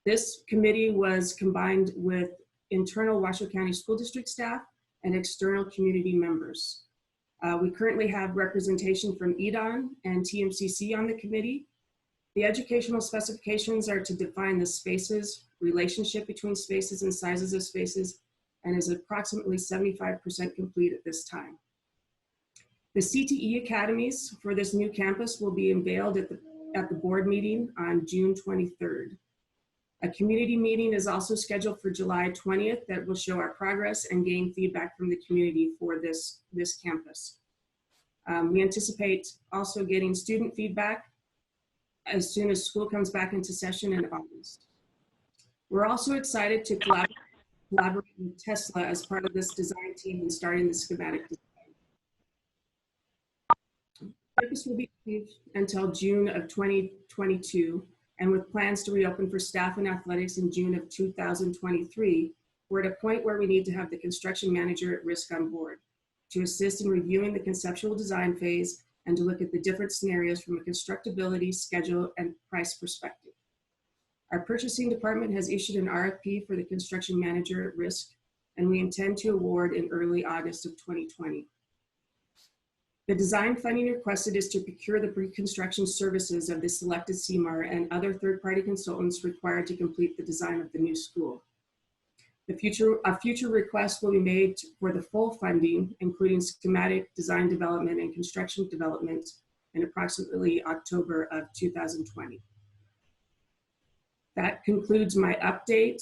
This committee was combined with internal Washoe County School District staff and external community members. We currently have representation from EDON and TMCC on the committee. The educational specifications are to define the spaces, relationship between spaces and sizes of spaces, and is approximately 75% complete at this time. The CTE academies for this new campus will be unveiled at the board meeting on June 23rd. A community meeting is also scheduled for July 20th that will show our progress and gain feedback from the community for this campus. We anticipate also getting student feedback as soon as school comes back into session in August. We're also excited to collaborate with Tesla as part of this design team and starting the schematic design. Campus will be achieved until June of 2022, and with plans to reopen for staff and athletics in June of 2023, we're at a point where we need to have the construction manager at risk on board to assist in reviewing the conceptual design phase and to look at the different scenarios from a constructability, schedule, and price perspective. Our purchasing department has issued an RFP for the construction manager at risk, and we intend to award in early August of 2020. The design funding requested is to procure the pre-construction services of the selected CMAR and other third-party consultants required to complete the design of the new school. A future request will be made for the full funding, including schematic design development and construction development, in approximately October of 2020. That concludes my update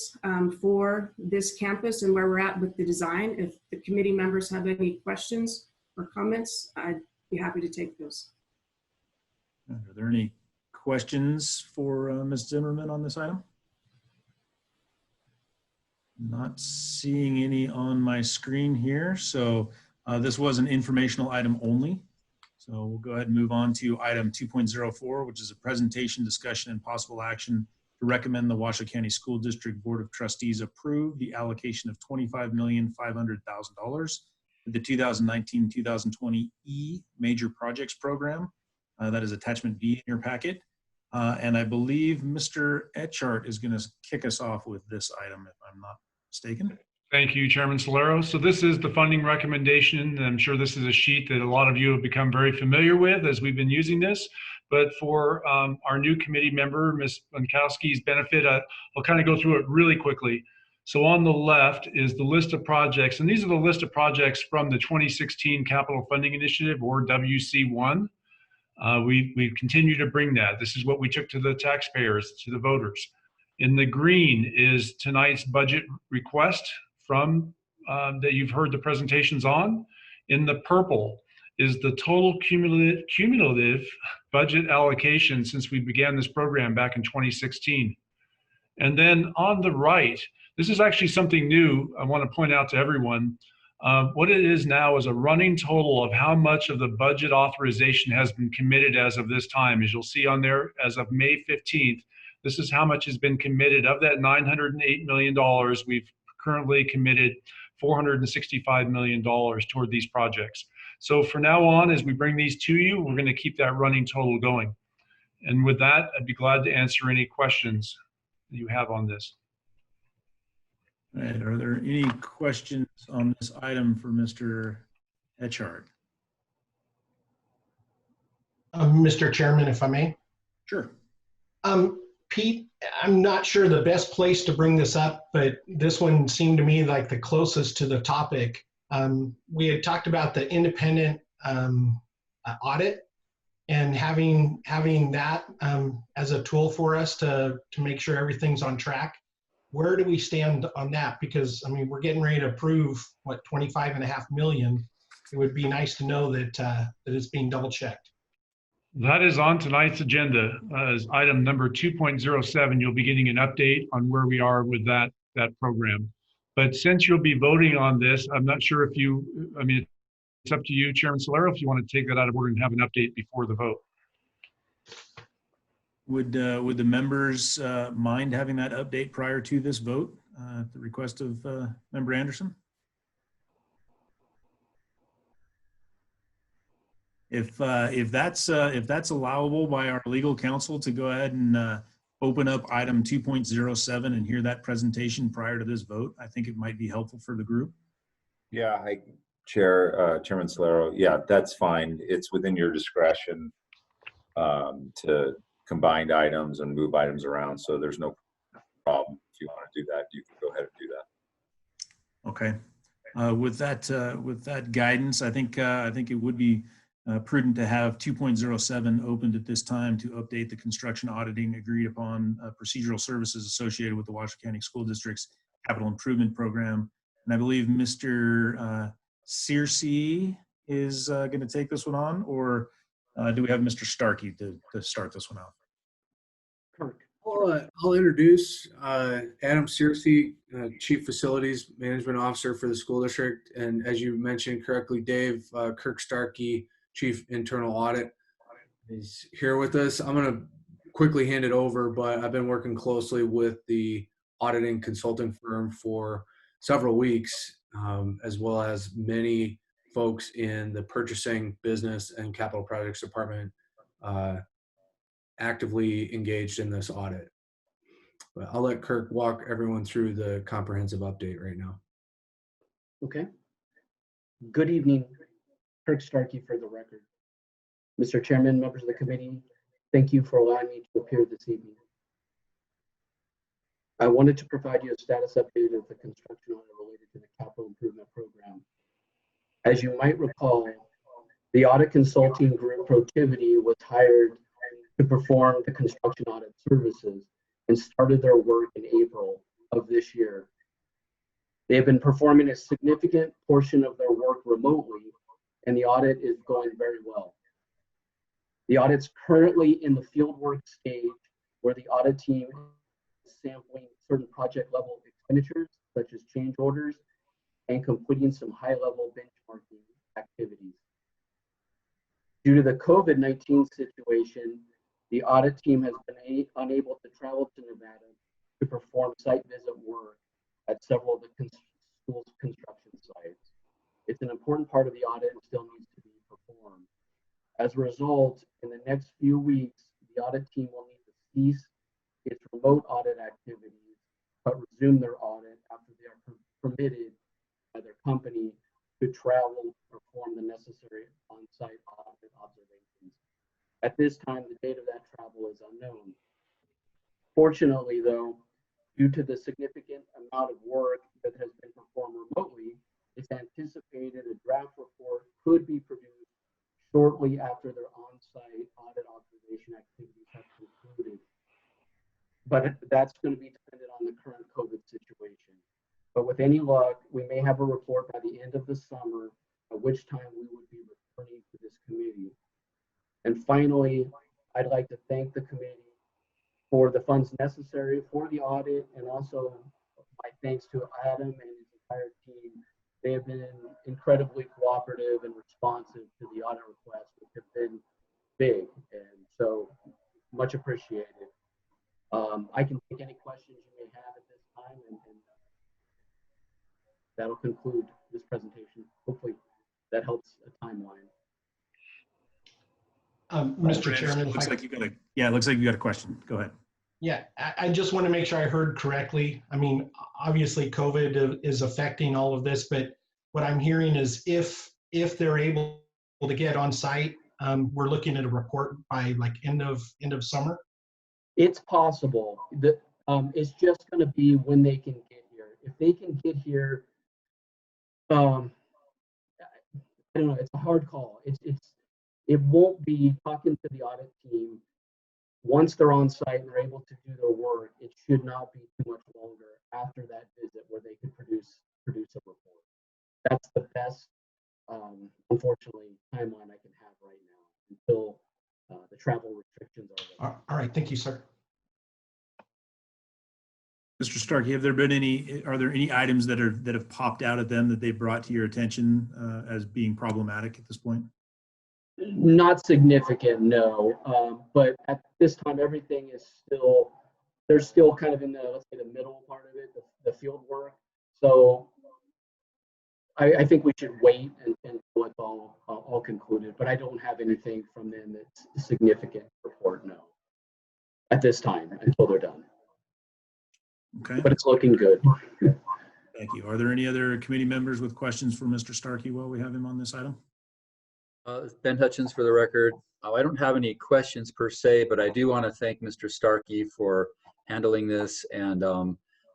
for this campus and where we're at with the design. If the committee members have any questions or comments, I'd be happy to take those. Are there any questions for Ms. Zimmerman on this item? Not seeing any on my screen here. So this was an informational item only. So we'll go ahead and move on to item 2.04, which is a presentation, discussion, and possible action to recommend the Washoe County School District Board of Trustees approve the allocation of $25,500,000 for the 2019-2020 E Major Projects Program. That is attachment B in your packet. And I believe Mr. Etchart is going to kick us off with this item, if I'm not mistaken. Thank you, Chairman Solero. So this is the funding recommendation. And I'm sure this is a sheet that a lot of you have become very familiar with as we've been using this. But for our new committee member, Ms. Bonkowski's benefit, I'll kind of go through it really quickly. So on the left is the list of projects, and these are the list of projects from the 2016 Capital Funding Initiative, or WC1. We continue to bring that. This is what we took to the taxpayers, to the voters. In the green is tonight's budget request from that you've heard the presentations on. In the purple is the total cumulative budget allocation since we began this program back in 2016. And then on the right, this is actually something new I want to point out to everyone. What it is now is a running total of how much of the budget authorization has been committed as of this time. As you'll see on there, as of May 15th, this is how much has been committed. Of that $908 million, we've currently committed $465 million toward these projects. So for now on, as we bring these to you, we're going to keep that running total going. And with that, I'd be glad to answer any questions that you have on this. All right, are there any questions on this item for Mr. Etchart? Mr. Chairman, if I may. Sure. Pete, I'm not sure the best place to bring this up, but this one seemed to me like the closest to the topic. We had talked about the independent audit and having that as a tool for us to make sure everything's on track. Where do we stand on that? Because I mean, we're getting ready to approve what, $25.5 million. It would be nice to know that that it's being double checked. That is on tonight's agenda as item number 2.07. You'll be getting an update on where we are with that program. But since you'll be voting on this, I'm not sure if you, I mean, it's up to you, Chairman Solero, if you want to take that out of order and have an update before the vote. Would the members mind having that update prior to this vote at the request of Member Anderson? If that's allowable by our legal counsel to go ahead and open up item 2.07 and hear that presentation prior to this vote, I think it might be helpful for the group. Yeah, Chairman Solero. Yeah, that's fine. It's within your discretion to combine items and move items around, so there's no problem. If you want to do that, you can go ahead and do that. Okay. With that guidance, I think it would be prudent to have 2.07 opened at this time to update the construction auditing agreed upon procedural services associated with the Washoe County School District's capital improvement program. And I believe Mr. Searcy is going to take this one on, or do we have Mr. Starkey to start this one off? I'll introduce Adam Searcy, Chief Facilities Management Officer for the school district. And as you mentioned correctly, Dave, Kirk Starkey, Chief Internal Audit, is here with us. I'm going to quickly hand it over, but I've been working closely with the auditing consulting firm for several weeks, as well as many folks in the purchasing, business, and capital projects department actively engaged in this audit. But I'll let Kirk walk everyone through the comprehensive update right now. Okay. Good evening. Kirk Starkey for the record. Mr. Chairman, members of the committee, thank you for allowing me to appear this evening. I wanted to provide you a status update of the construction audit related to the capital improvement program. As you might recall, the audit consulting group Protiviti was hired to perform the construction audit services and started their work in April of this year. They have been performing a significant portion of their work remotely, and the audit is going very well. The audit's currently in the fieldwork stage, where the audit team is sampling certain project level expenditures, such as change orders, and completing some high level benchmarking activities. Due to the COVID-19 situation, the audit team has been unable to travel to Nevada to perform site visit work at several of the school's construction sites. It's an important part of the audit and still needs to be performed. As a result, in the next few weeks, the audit team will need to cease its remote audit activities, but resume their audit after they are permitted by their company to travel to perform the necessary on-site audit observations. At this time, the date of that travel is unknown. Fortunately, though, due to the significant amount of work that has been performed remotely, it's anticipated a draft report could be produced shortly after their on-site audit observation activities have concluded. But that's going to be dependent on the current COVID situation. But with any luck, we may have a report by the end of the summer, at which time we would be returning to this committee. And finally, I'd like to thank the committee for the funds necessary for the audit, and also my thanks to Adam and his entire team. They have been incredibly cooperative and responsive to the audit requests, which have been big, and so much appreciated. I can take any questions you may have at this time, and that'll conclude this presentation. Hopefully that helps a timeline. Mr. Chairman, it looks like you got a question. Go ahead. Yeah, I just want to make sure I heard correctly. I mean, obviously COVID is affecting all of this, but what I'm hearing is if they're able to get on site, we're looking at a report by like end of summer. It's possible. It's just going to be when they can get here. If they can get here, I don't know. It's a hard call. It won't be talking to the audit team. Once they're on site and they're able to do their work, it should not be too much longer after that visit where they can produce a report. That's the best, unfortunately, timeline I can have right now until right, thank you, sir. Mr. Starkey, are there any items that have popped out at them that they brought to your attention as being problematic at this point? Not significant, no. But at this time, everything is still, they're still kind of in the, let's say, the middle part of it, the field work. So I think we should wait until it's all concluded, but I don't have anything from them that's significant to report, no, at this time, until they're done. Okay. But it's looking good. Thank you. Are there any other committee members with questions for Mr. Starkey while we have him on this item? Ben Hutchins for the record. I don't have any questions per se, but I do want to thank Mr. Starkey for handling this. And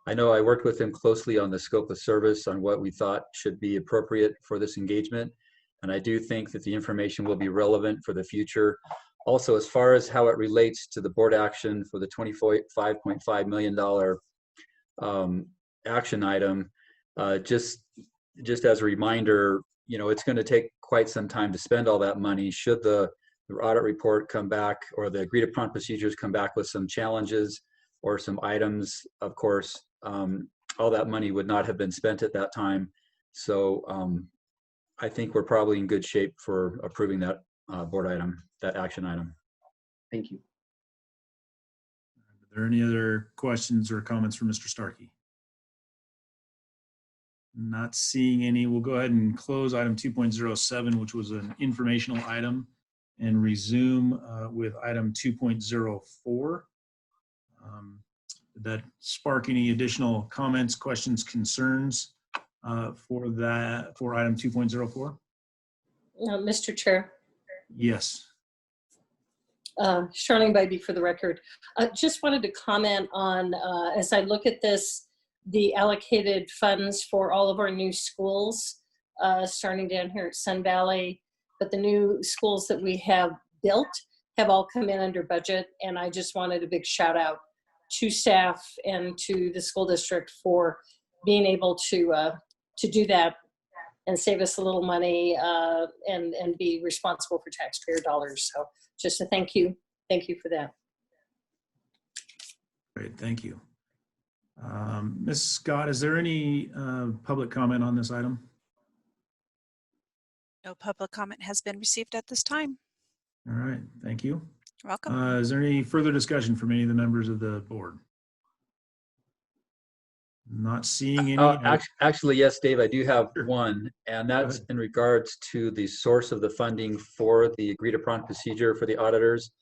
I know I worked with him closely on the scope of service on what we thought should be appropriate for this engagement. And I do think that the information will be relevant for the future. Also, as far as how it relates to the board action for the $25.5 million action item, just as a reminder, you know, it's going to take quite some time to spend all that money. Should the audit report come back or the agreed upon procedures come back with some challenges or some items, of course, all that money would not have been spent at that time. So I think we're probably in good shape for approving that board item, that action item. Thank you. Are there any other questions or comments from Mr. Starkey? Not seeing any. We'll go ahead and close item 2.07, which was an informational item, and resume with item 2.04. Did that spark any additional comments, questions, concerns for item 2.04? Mr. Chair. Yes. Charlene Bybee for the record. Just wanted to comment on, as I look at this, the allocated funds for all of our new schools, starting down here at Sun Valley, but the new schools that we have built have all come in under budget. And I just wanted a big shout out to staff and to the school district for being able to do that and save us a little money and be responsible for taxpayer dollars. So just a thank you for that. Great, thank you. Ms. Scott, is there any public comment on this item? No public comment has been received at this time. All right, thank you. You're welcome. Is there any further discussion from any of the members of the board? Not seeing any. Actually, yes, Dave, I do have one, and that's in regards to the source of the funding for the agreed upon procedure for the auditors.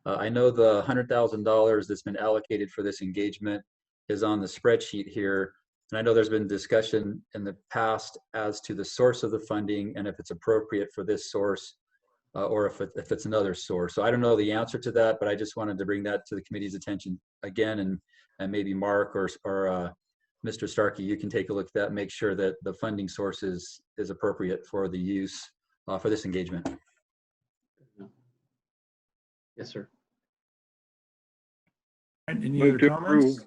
I know the $100,000 that's been allocated for this engagement is on the spreadsheet here. And I know there's been discussion in the past as to the source of the funding and if it's appropriate for this source or if it's another source. So I don't know the answer to that, but I just wanted to bring that to the committee's attention again, and maybe Mark or Mr. Starkey, you can take a look at that, make sure that the funding source is appropriate for the use for this engagement. Yes, sir. Any other comments?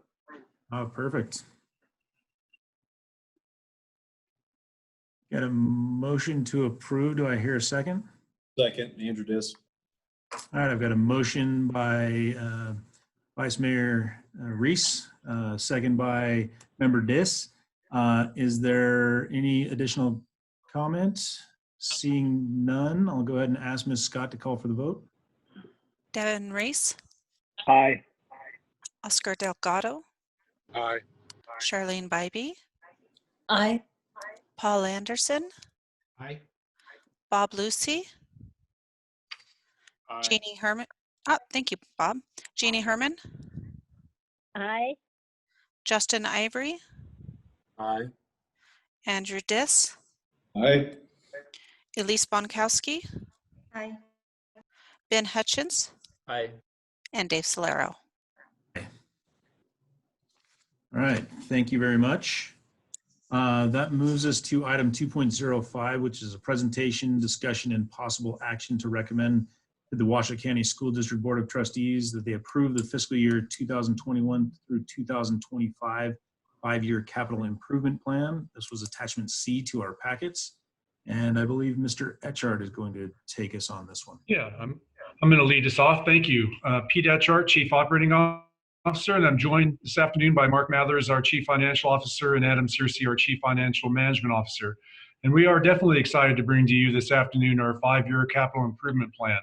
Oh, perfect. Got a motion to approve. Do I hear a second? Second, Andrew Diss. All right, I've got a motion by Vice Mayor Reese, second by Member Diss. Is there any additional comment? Seeing none, I'll go ahead and ask Ms. Scott to call for the vote. Devin Reese. Aye. Oscar Delgado. Aye. Charlene Bybee. Aye. Paul Anderson. Aye. Bob Lucy. Aye. Jeannie Herman. Oh, thank you, Bob. Jeannie Herman. Aye. Justin Ivory. Aye. Andrew Diss. Aye. Elise Bonkowski. Aye. Ben Hutchins. Aye. And Dave Solero. All right, thank you very much. That moves us to item 2.05, which is a presentation, discussion, and possible action to recommend to the Washoe County School District Board of Trustees that they approve the fiscal year 2021 through 2025 5-year capital improvement plan. This was attachment C to our packets. And I believe Mr. Etchart is going to take us on this one. Yeah, I'm going to lead us off. Thank you. Pete Etchart, Chief Operating Officer, and I'm joined this afternoon by Mark Mathers, our Chief Financial Officer, and Adam Searcy, our Chief Financial Management Officer. And we are definitely excited to bring to you this afternoon our 5-year capital improvement plan.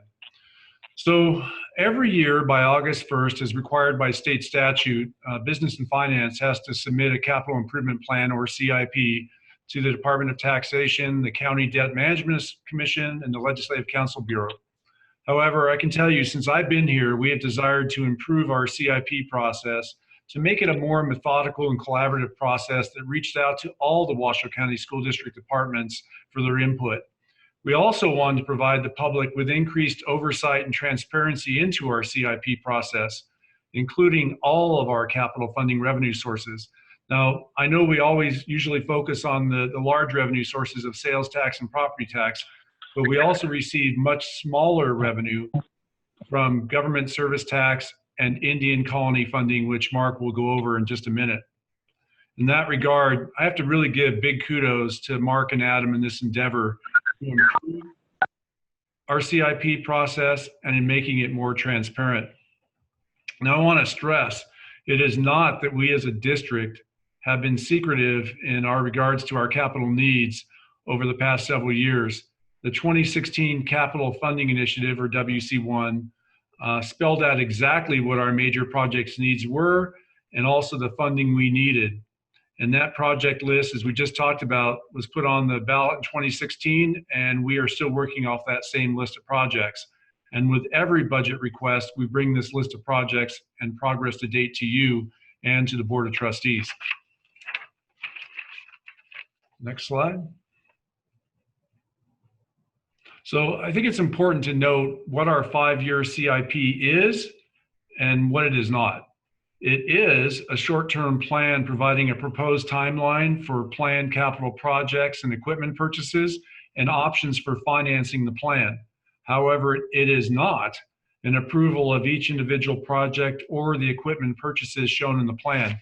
So every year by August 1st, as required by state statute, Business and Finance has to submit a capital improvement plan, or CIP, to the Department of Taxation, the County Debt Management Commission, and the Legislative Counsel Bureau. However, I can tell you, since I've been here, we have desired to improve our CIP process to make it a more methodical and collaborative process that reached out to all the Washoe County School District departments for their input. We also wanted to provide the public with increased oversight and transparency into our CIP process, including all of our capital funding revenue sources. Now, I know we always usually focus on the large revenue sources of sales tax and property tax, but we also receive much smaller revenue from government service tax and Indian colony funding, which Mark will go over in just a minute. In that regard, I have to really give big kudos to Mark and Adam in this endeavor to improve our CIP process and in making it more transparent. Now, I want to stress, it is not that we as a district have been secretive in our regards to our capital needs over the past several years. The 2016 Capital Funding Initiative, or WC1, spelled out exactly what our major projects needs were and also the funding we needed. And that project list, as we just talked about, was put on the ballot in 2016, and we are still working off that same list of projects. And with every budget request, we bring this list of projects and progress to date to you and to the Board of Trustees. Next slide. So I think it's important to note what our 5-year CIP is and what it is not. It is a short-term plan providing a proposed timeline for planned capital projects and equipment purchases and options for financing the plan. However, it is not an approval of each individual project or the equipment purchases shown in the plan.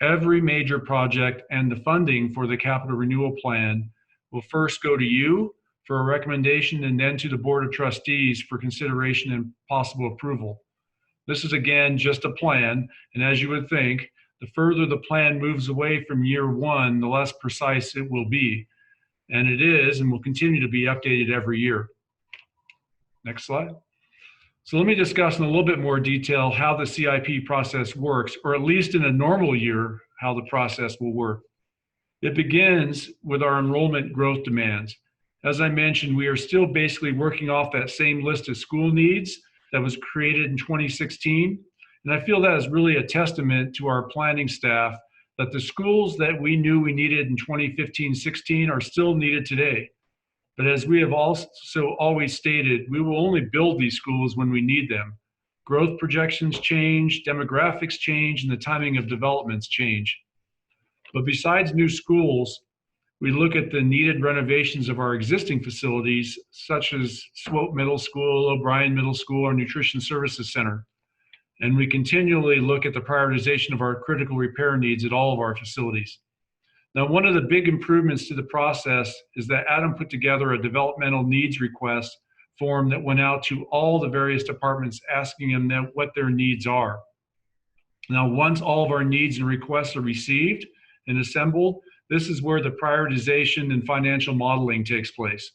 Every major project and the funding for the capital renewal plan will first go to you for a recommendation and then to the Board of Trustees for consideration and possible approval. This is, again, just a plan, and as you would think, the further the plan moves away from year one, the less precise it will be. And it is and will continue to be updated every year. Next slide. So let me discuss in a little bit more detail how the CIP process works, or at least in a normal year, how the process will work. It begins with our enrollment growth demands. As I mentioned, we are still basically working off that same list of school needs that was created in 2016. And I feel that is really a testament to our planning staff that the schools that we knew we needed in 2015-16 are still needed today. But as we have also always stated, we will only build these schools when we need them. Growth projections change, demographics change, and the timing of developments change. But besides new schools, we look at the needed renovations of our existing facilities, such as Swope Middle School, O'Brien Middle School, or Nutrition Services Center. And we continually look at the prioritization of our critical repair needs at all of our facilities. Now, one of the big improvements to the process is that Adam put together a developmental needs request form that went out to all the various departments, asking them what their needs are. Now, once all of our needs and requests are received and assembled, this is where the prioritization and financial modeling takes place.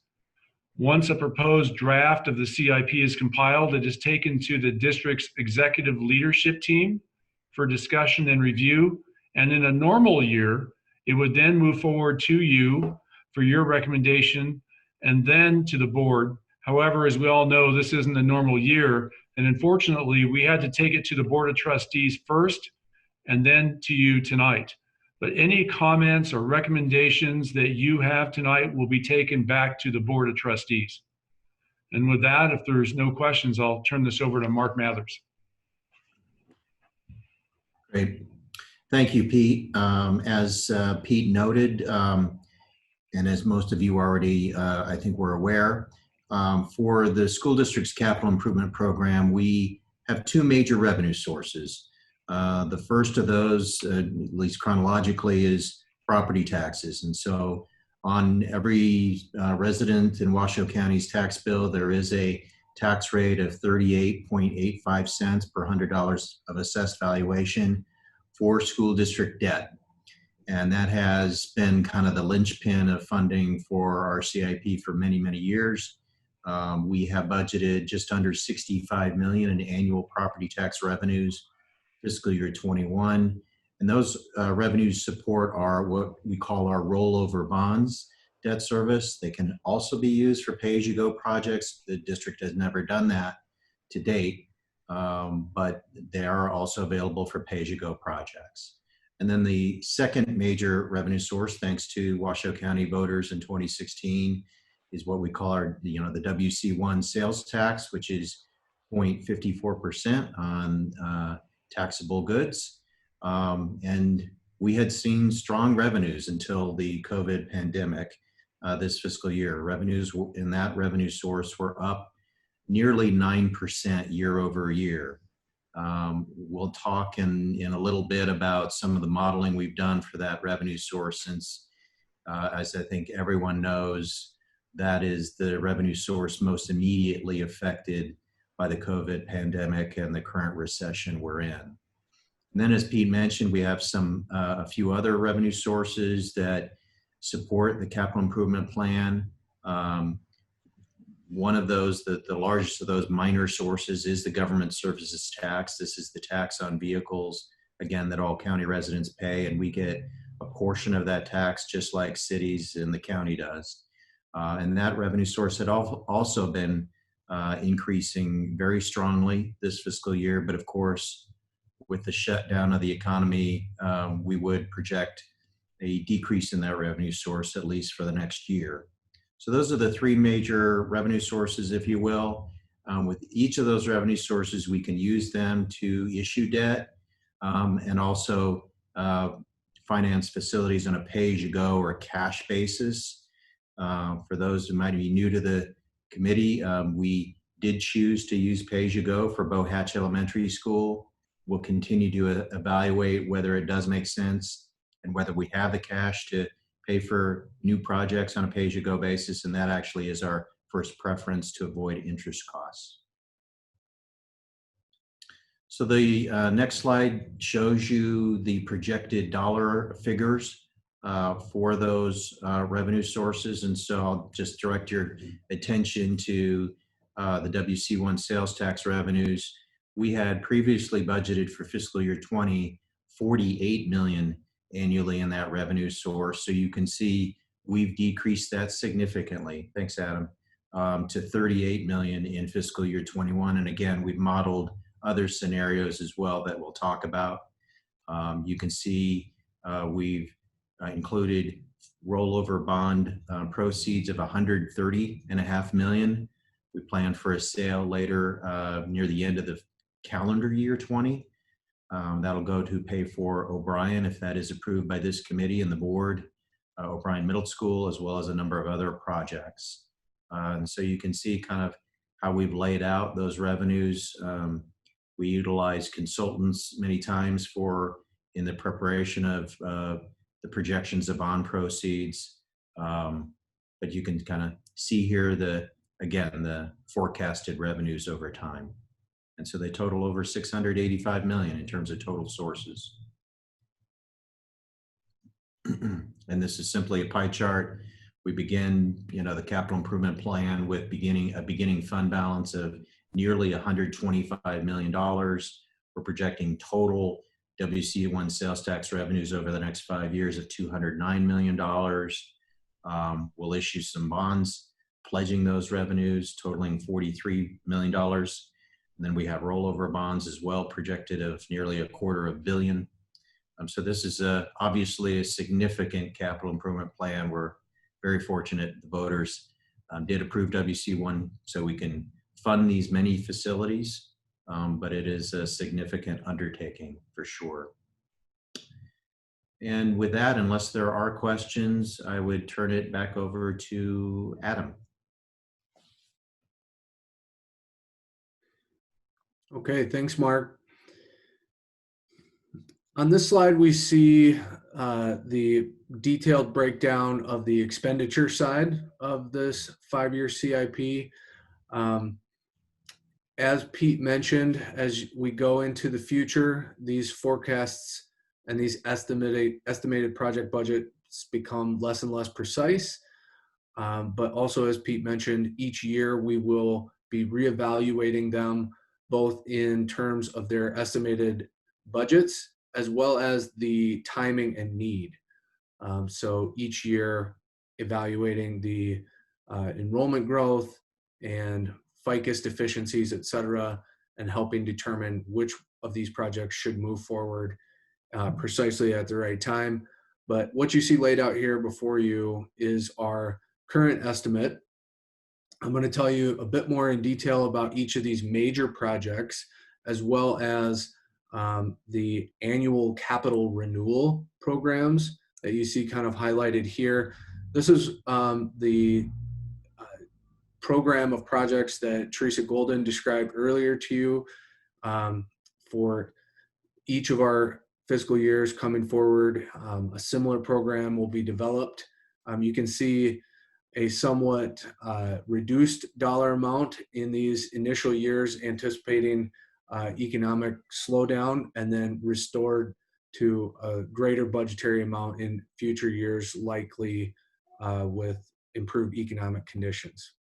Once a proposed draft of the CIP is compiled, it is taken to the district's executive leadership team for discussion and review. And in a normal year, it would then move forward to you for your recommendation and then to the board. However, as we all know, this isn't a normal year. And unfortunately, we had to take it to the Board of Trustees first and then to you tonight. But any comments or recommendations that you have tonight will be taken back to the Board of Trustees. And with that, if there's no questions, I'll turn this over to Mark Mathers. Great. Thank you, Pete. As Pete noted, and as most of you already, I think, were aware, for the school district's capital improvement program, we have two major revenue sources. The first of those, at least chronologically, is property taxes. And so on every resident in Washoe County's tax bill, there is a tax rate of 38.85 cents per $100 of assessed valuation for school district debt. And that has been kind of the linchpin of funding for our CIP for many, many years. We have budgeted just under 65 million in annual property tax revenues fiscal year 21. And those revenues support our, what we call our rollover bonds debt service. They can also be used for pay-as-you-go projects. The district has never done that to date, but they are also available for pay-as-you-go projects. And then the second major revenue source, thanks to Washoe County voters in 2016, is what we call our, the WC1 Sales Tax, which is 0.54% on taxable goods. And we had seen strong revenues until the COVID pandemic this fiscal year. Revenues in that revenue source were up nearly 9% year over year. We'll talk in a little bit about some of the modeling we've done for that revenue source, since as I think everyone knows, that is the revenue source most immediately affected by the COVID pandemic and the current recession we're in. And then, as Pete mentioned, we have a few other revenue sources that support the capital improvement plan. One of those, the largest of those minor sources, is the government services tax. This is the tax on vehicles, again, that all county residents pay, and we get a portion of that tax just like cities and the county does. And that revenue source had also been increasing very strongly this fiscal year, but of course, with the shutdown of the economy, we would project a decrease in that revenue source, at least for the next year. So those are the three major revenue sources, if you will. With each of those revenue sources, we can use them to issue debt and also finance facilities on a pay-as-you-go or a cash basis. For those who might be new to the committee, we did choose to use pay-as-you-go for Bow Hatch Elementary School. We'll continue to evaluate whether it does make sense and whether we have the cash to pay for new projects on a pay-as-you-go basis, and that actually is our first preference to avoid interest costs. So the next slide shows you the projected dollar figures for those revenue sources, and so I'll just direct your attention to the WC1 sales tax revenues. We had previously budgeted for fiscal year 20, 48 million annually in that revenue source. So you can see we've decreased that significantly, thanks Adam, to 38 million in fiscal year 21. And again, we've modeled other scenarios as well that we'll talk about. You can see we've included rollover bond proceeds of 130.5 million. We plan for a sale later near the end of the calendar year 20. That'll go to pay for O'Brien, if that is approved by this committee and the board, O'Brien Middle School, as well as a number of other projects. And so you can see kind of how we've laid out those revenues. We utilize consultants many times in the preparation of the projections of bond proceeds. But you can kind of see here the forecasted revenues over time. And so they total over 685 million in terms of total sources. And this is simply a pie chart. We begin, the capital improvement plan with a beginning fund balance of nearly $125 million. We're projecting total WC1 sales tax revenues over the next 5 years of $209 million. We'll issue some bonds pledging those revenues totaling $43 million. And then we have rollover bonds as well, projected of nearly $250 million. So this is obviously a significant capital improvement plan. We're very fortunate the voters did approve WC1 so we can fund these many facilities, but it is a significant undertaking for sure. And with that, unless there are questions, I would turn it back over to Adam. Okay, thanks, Mark. On this slide, we see the detailed breakdown of the expenditure side of this 5-year CIP. as Pete mentioned, as we go into the future, these forecasts and these estimated project budgets become less and less precise. But also, as Pete mentioned, each year we will be reevaluating them both in terms of their estimated budgets as well as the timing and need. So each year evaluating the enrollment growth and ficus deficiencies, et cetera, and helping determine which of these projects should move forward precisely at the right time. But what you see laid out here before you is our current estimate. I'm going to tell you a bit more in detail about each of these major projects, as well as the annual capital renewal programs that you see kind of highlighted here. This is the program of projects that Teresa Golden described earlier to you for each of our fiscal years coming forward. A similar program will be developed. You can see a somewhat reduced dollar amount in these initial years, anticipating economic slowdown, and then restored to a greater budgetary amount in future years, likely with improved economic conditions.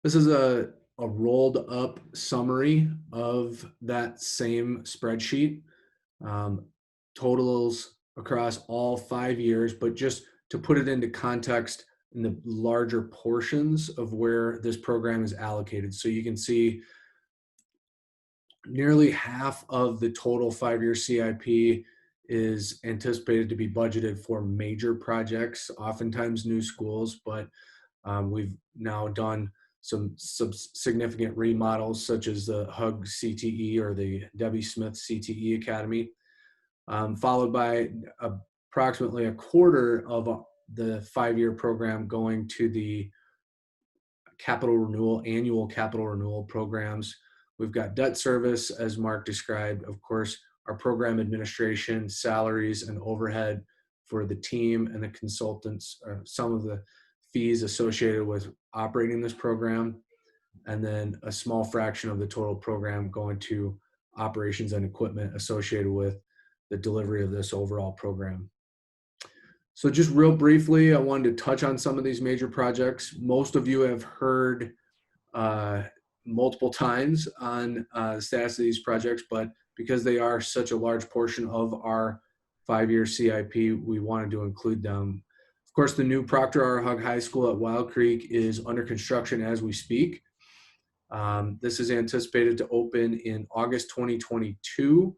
This is a rolled up summary of that same spreadsheet. Totals across all 5 years, but just to put it into context in the larger portions of where this program is allocated. So you can see nearly half of the total 5-year CIP is anticipated to be budgeted for major projects, oftentimes new schools, but we've now done some significant remodels such as the Hug CTE or the Debbie Smith CTE Academy, followed by approximately a quarter of the 5-year program going to the capital renewal, annual capital renewal programs. We've got debt service, as Mark described, of course, our program administration, salaries and overhead for the team and the consultants, some of the fees associated with operating this program, and then a small fraction of the total program going to operations and equipment associated with the delivery of this overall program. So just real briefly, I wanted to touch on some of these major projects. Most of you have heard multiple times on the status of these projects, but because they are such a large portion of our 5-year CIP, we wanted to include them. Of course, the new Proctor R. Hug High School at Wild Creek is under construction as we speak. This is anticipated to open in August 2022.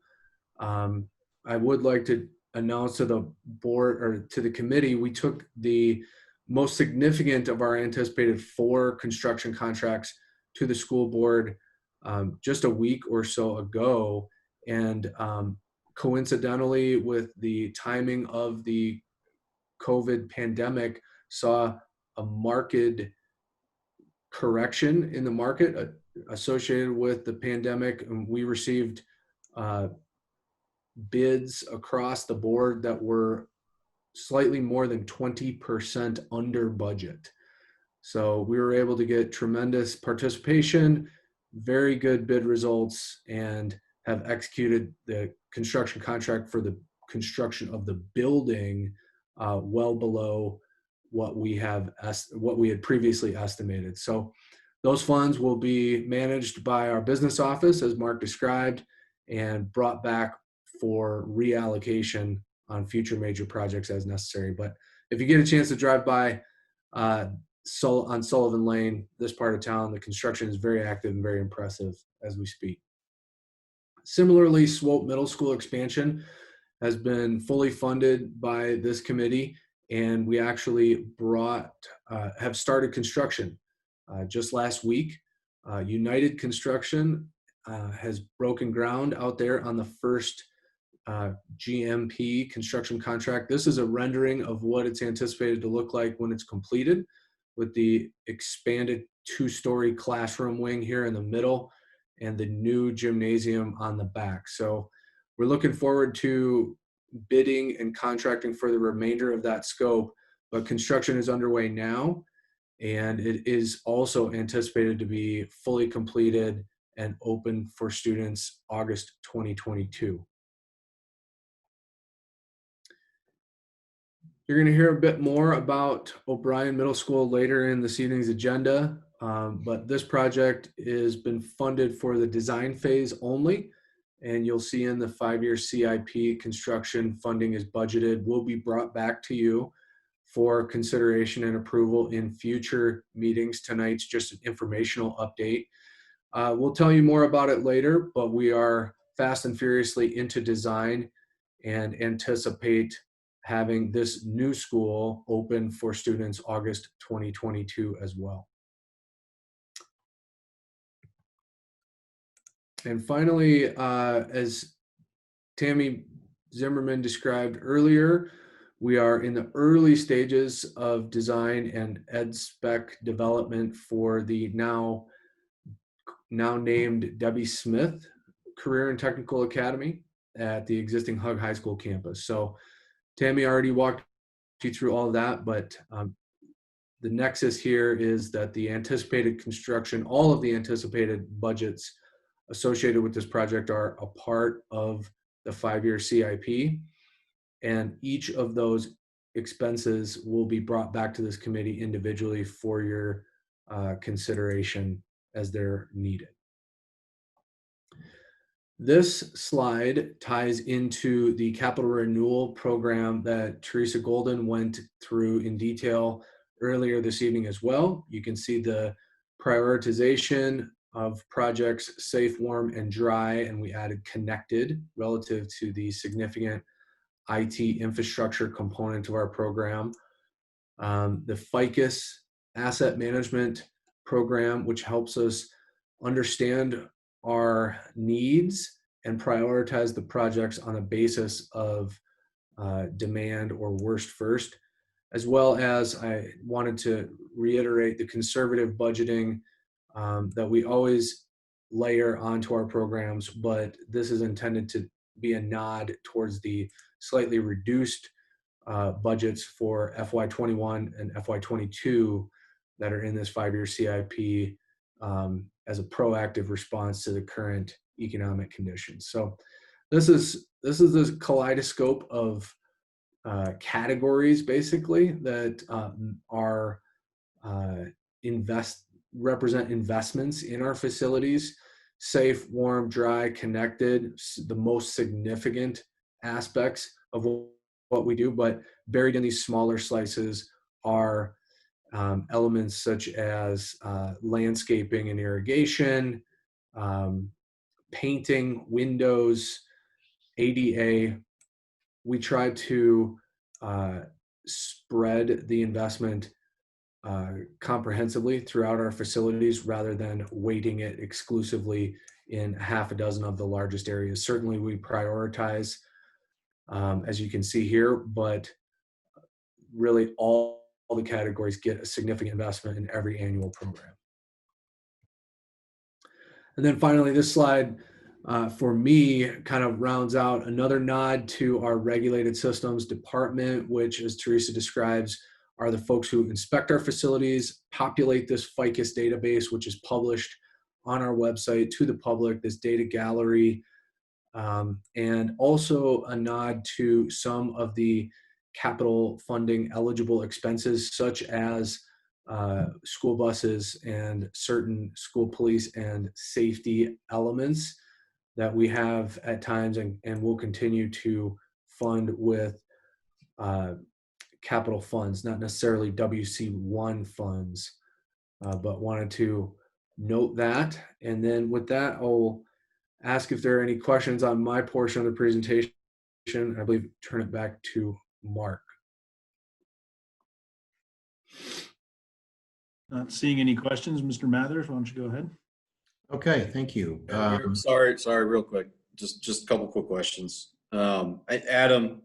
I would like to announce to the board or to the committee, we took the most significant of our anticipated 4 construction contracts to the school board just a week or so ago. And coincidentally, with the timing of the COVID pandemic, saw a marked correction in the market associated with the pandemic. And we received bids across the board that were slightly more than 20% under budget. So we were able to get tremendous participation, very good bid results, and have executed the construction contract for the construction of the building well below what we had previously estimated. So those funds will be managed by our business office, as Mark described, and brought back for reallocation on future major projects as necessary. But if you get a chance to drive by on Sullivan Lane, this part of town, the construction is very active and very impressive as we speak. Similarly, Swope Middle School expansion has been fully funded by this committee, and we actually have started construction just last week. United Construction has broken ground out there on the first Gmp construction contract. This is a rendering of what it's anticipated to look like when it's completed, with the expanded 2-story classroom wing here in the middle and the new gymnasium on the back. So we're looking forward to bidding and contracting for the remainder of that scope, but construction is underway now. And it is also anticipated to be fully completed and open for students August 2022. You're going to hear a bit more about O'Brien Middle School later in this evening's agenda, but this project has been funded for the design phase only, and you'll see in the 5-year CIP construction funding is budgeted, will be brought back to you for consideration and approval in future meetings. Tonight's just an informational update. We'll tell you more about it later, but we are fast and furiously into design and anticipate having this new school open for students August 2022 as well. And finally, as Tammy Zimmerman described earlier, we are in the early stages of design and ed spec development for the now named Debbie Smith Career and Technical Academy at the existing Hug High School campus. So Tammy already walked you through all of that, but the nexus here is that the anticipated construction, all of the anticipated budgets associated with this project are a part of the 5-year CIP, and each of those expenses will be brought back to this committee individually for your consideration as they're needed. This slide ties into the capital renewal program that Teresa Golden went through in detail earlier this evening as well. You can see the prioritization of projects safe, warm, and dry, and we added connected relative to the significant IT infrastructure component of our program. The FICUS asset management program, which helps us understand our needs and prioritize the projects on a basis of demand or worst first, as well as I wanted to reiterate the conservative budgeting that we always layer onto our programs, but this is intended to be a nod towards the slightly reduced budgets for FY21 and FY22 that are in this 5-year CIP as a proactive response to the current economic conditions. So this is the kaleidoscope of categories basically that represent investments in our facilities: safe, warm, dry, connected, the most significant aspects of what we do, but buried in these smaller slices are elements such as landscaping and irrigation, painting, windows, ADA. We try to spread the investment comprehensively throughout our facilities rather than weighting it exclusively in half a dozen of the largest areas. Certainly we prioritize, as you can see here, but really all the categories get a significant investment in every annual program. And then finally, this slide for me kind of rounds out another nod to our regulated systems department, which, as Teresa describes, are the folks who inspect our facilities, populate this FICUS database, which is published on our website to the public, this data gallery, and also a nod to some of the capital funding eligible expenses, such as school buses and certain school police and safety elements that we have at times and will continue to fund with capital funds, not necessarily WC1 funds, but wanted to note that. And then with that, I'll ask if there are any questions on my portion of the presentation. I believe turn it back to Mark. Not seeing any questions. Mr. Mathers, why don't you go ahead? Okay, thank you. Sorry, real quick. Just a couple quick questions. Adam,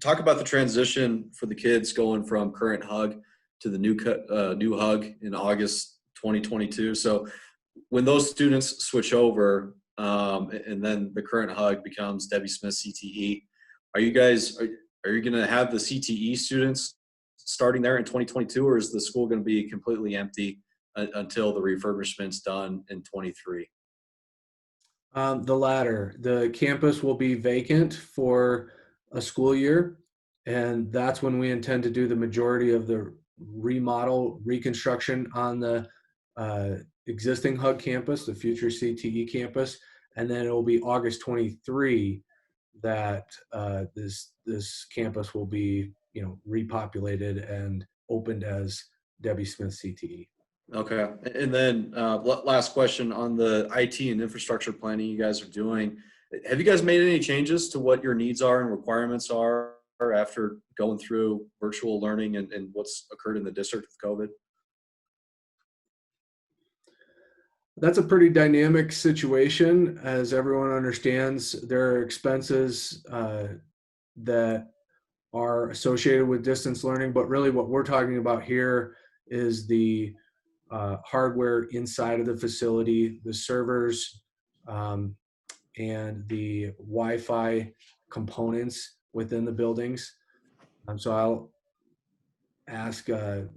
talk about the transition for the kids going from current HUG to the new HUG in August 2022. So when those students switch over and then the current HUG becomes Debbie Smith CTE, are you going to have the CTE students starting there in 2022, or is the school going to be completely empty until the refurbishment's done in 23? The latter. The campus will be vacant for a school year, and that's when we intend to do the majority of the remodel reconstruction on the existing HUG campus, the future CTE campus, and then it will be August 23 that this campus will be, repopulated and opened as Debbie Smith CTE. Okay. And then last question on the IT and infrastructure planning you guys are doing. Have you guys made any changes to what your needs are and requirements are after going through virtual learning and what's occurred in the district with COVID? That's a pretty dynamic situation. As everyone understands, there are expenses that are associated with distance learning, but really what we're talking about here is the hardware inside of the facility, the servers, and the Wi-Fi components within the buildings. So I'll ask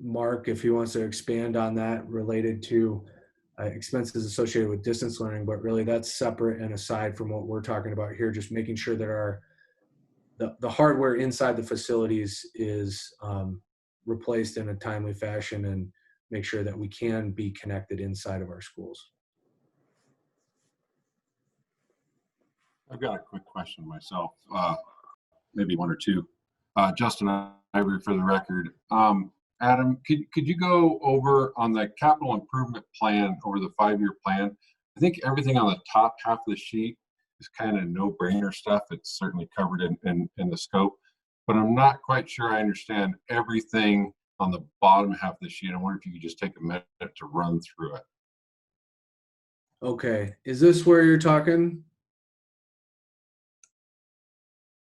Mark if he wants to expand on that related to expenses associated with distance learning, but really that's separate and aside from what we're talking about here, just making sure that the hardware inside the facilities is replaced in a timely fashion and make sure that we can be connected inside of our schools. I've got a quick question myself, maybe one or two. Justin Ivory for the record. Adam, could you go over on the capital improvement plan over the 5-year plan? I think everything on the top half of the sheet is kind of no-brainer stuff. It's certainly covered in the scope, but I'm not quite sure I understand everything on the bottom half of the sheet. I wonder if you could just take a minute to run through it. Okay, is this where you're talking?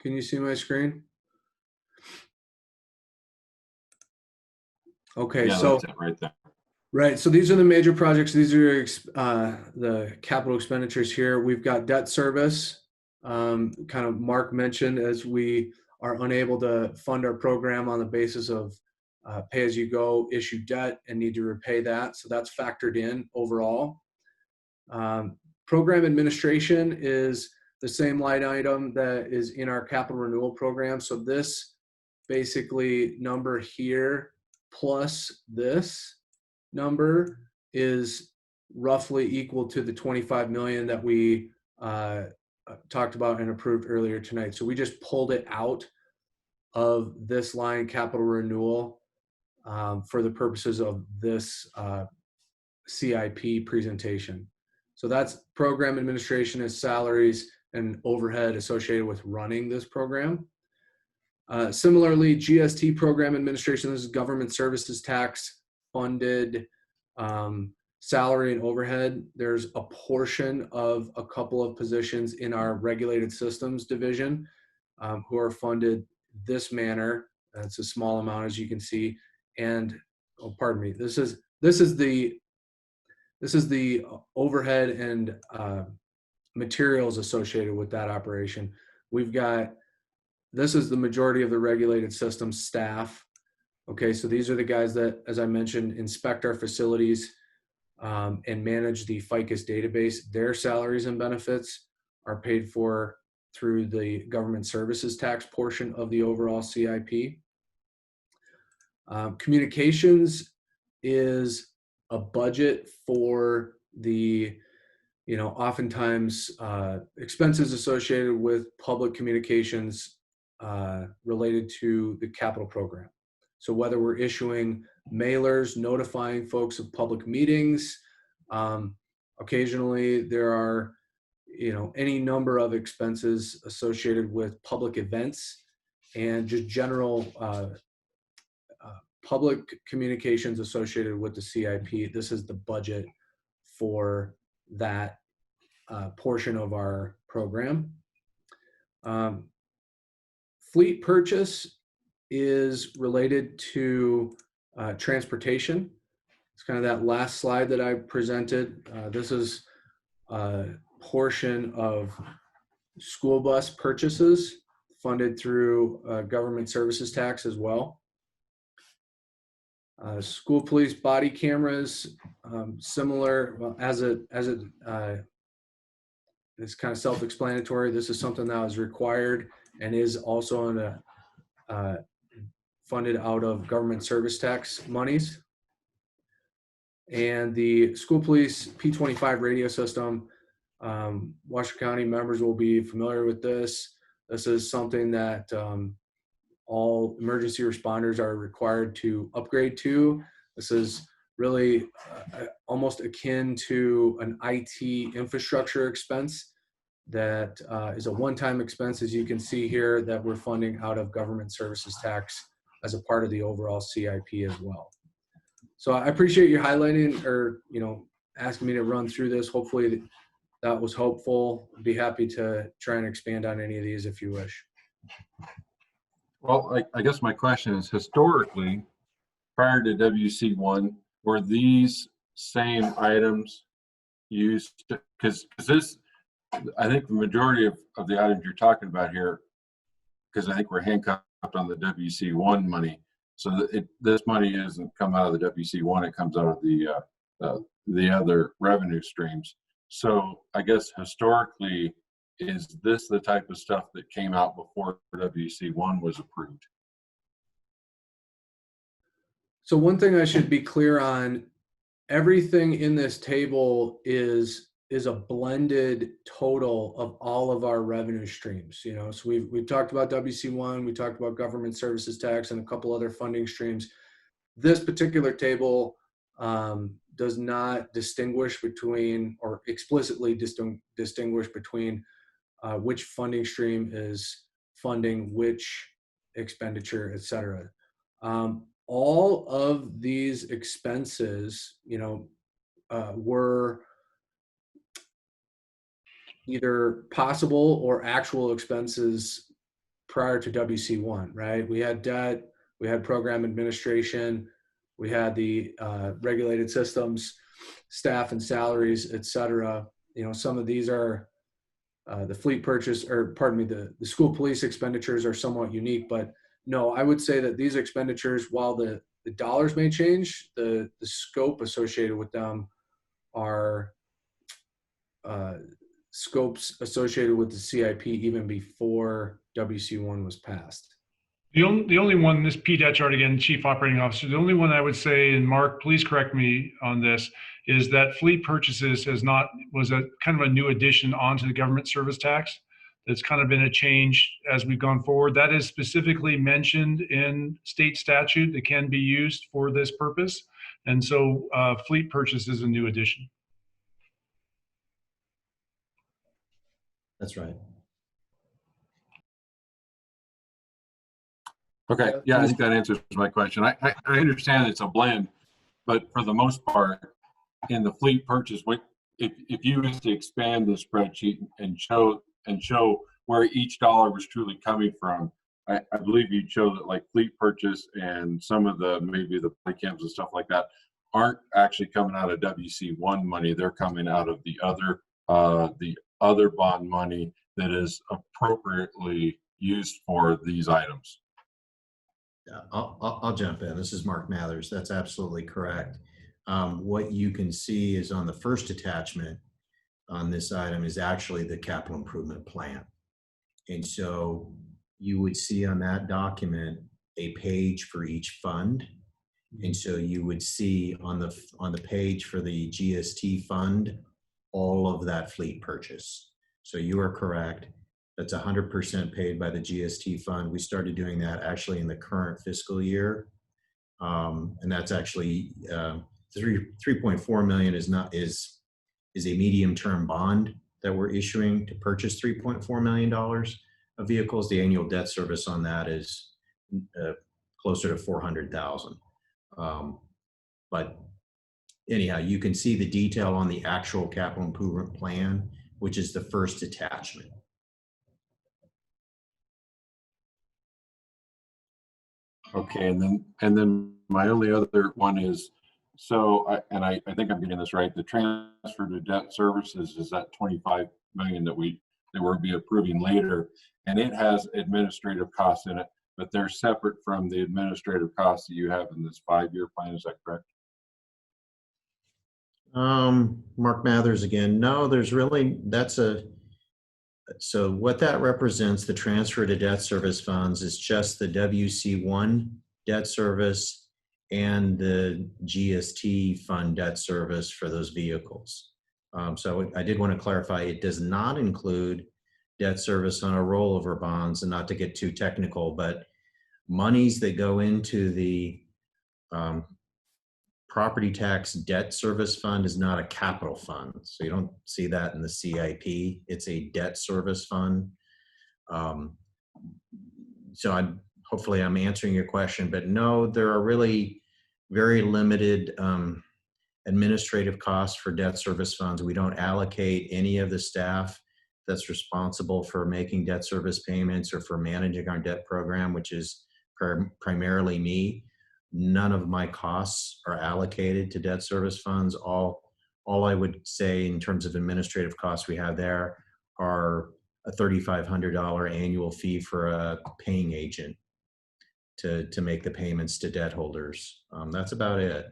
Can you see my screen? Okay, yeah, so that's it right there. Right, so these are the major projects. These are the capital expenditures here. We've got debt service, kind of Mark mentioned, as we are unable to fund our program on the basis of pay-as-you-go issue debt and need to repay that. So that's factored in overall. Program administration is the same line item that is in our capital renewal program. So this basically number here plus this number is roughly equal to the 25 million that we talked about and approved earlier tonight. So we just pulled it out of this line, capital renewal, for the purposes of this CIP presentation. So that's program administration is salaries and overhead associated with running this program. Similarly, GST Program Administration, this is government services tax funded salary and overhead. There's a portion of a couple of positions in our regulated systems division who are funded this manner. It's a small amount, as you can see. And oh, pardon me, this is the overhead and materials associated with that operation. We've got, this is the majority of the regulated systems staff. Okay, so these are the guys that, as I mentioned, inspect our facilities and manage the FICUS database. Their salaries and benefits are paid for through the government services tax portion of the overall CIP. Communications is a budget for the, oftentimes expenses associated with public communications related to the capital program. So whether we're issuing mailers, notifying folks of public meetings, occasionally there are, any number of expenses associated with public events and just general public communications associated with the CIP. This is the budget for that portion of our program. Fleet purchase is related to transportation. It's kind of that last slide that I presented. This is a portion of school bus purchases funded through government services tax as well. School police body cameras, similar, well, as it is kind of self-explanatory. This is something that was required and is also in a, funded out of government service tax monies. And the school police P25 radio system, Washoe County members will be familiar with this. This is something that all emergency responders are required to upgrade to. This is really almost akin to an IT infrastructure expense that is a one-time expense, as you can see here, that we're funding out of government services tax as a part of the overall CIP as well. So I appreciate you highlighting or, asking me to run through this. Hopefully that was helpful. I'd be happy to try and expand on any of these if you wish. Well, I guess my question is, historically, prior to WC1, were these same items used? Because this, I think the majority of the items you're talking about here, because I think we're handcuffed on the WC1 money. So this money doesn't come out of the WC1, it comes out of the other revenue streams. So I guess historically, is this the type of stuff that came out before WC1 was approved? So one thing I should be clear on, everything in this table is a blended total of all of our revenue streams. So we've talked about WC1, we talked about government services tax and a couple other funding streams. This particular table does not distinguish between, or explicitly distinguish between which funding stream is funding which expenditure, et cetera. All of these expenses, were either possible or actual expenses prior to WC1, right? We had debt, we had program administration, we had the regulated systems, staff and salaries, et cetera. Some of these are the fleet purchase, or pardon me, the school police expenditures are somewhat unique, but no, I would say that these expenditures, while the dollars may change, the scope associated with them are scopes associated with the CIP even before WC1 was passed. The only one, this Pete Etchart again, Chief Operating Officer, the only one I would say, and Mark, please correct me on this, is that fleet purchases was a kind of a new addition onto the government service tax. That's kind of been a change as we've gone forward. That is specifically mentioned in state statute that can be used for this purpose. And so fleet purchase is a new addition. That's right. Okay, yeah, I think that answers my question. I understand it's a blend, but for the most part, in the fleet purchase, if you was to expand the spreadsheet and show where each dollar was truly coming from, I believe you'd show that like fleet purchase and some of maybe the play cams and stuff like that aren't actually coming out of WC1 money. They're coming out of the other bond money that is appropriately used for these items. Yeah, I'll jump in. This is Mark Mathers. That's absolutely correct. What you can see is on the first attachment on this item is actually the capital improvement plan. And so you would see on that document a page for each fund. And so you would see on the page for the GST fund, all of that fleet purchase. So you are correct. That's 100% paid by the GST fund. We started doing that actually in the current fiscal year. And that's actually 3.4 million is a medium-term bond that we're issuing to purchase $3.4 million of vehicles. The annual debt service on that is closer to 400,000. But anyhow, you can see the detail on the actual capital improvement plan, which is the first attachment. Okay, and then my only other one is, so I think I'm getting this right. The transfer to debt services is that 25 million that we'll be approving later, and it has administrative costs in it. but they're separate from the administrative costs that you have in this 5-year plan. Is that correct? Mark Mathers again. No, there's really, so what that represents, the transfer to debt service funds, is just the WC1 debt service and the GST fund debt service for those vehicles. So I did want to clarify, it does not include debt service on our rollover bonds, and not to get too technical, but monies that go into the property tax debt service fund is not a capital fund. So you don't see that in the CIP. It's a debt service fund. So hopefully I'm answering your question, but no, there are really very limited administrative costs for debt service funds. We don't allocate any of the staff that's responsible for making debt service payments or for managing our debt program, which is primarily me. None of my costs are allocated to debt service funds. All I would say in terms of administrative costs we have there are a $3,500 annual fee for a paying agent to make the payments to debt holders. That's about it.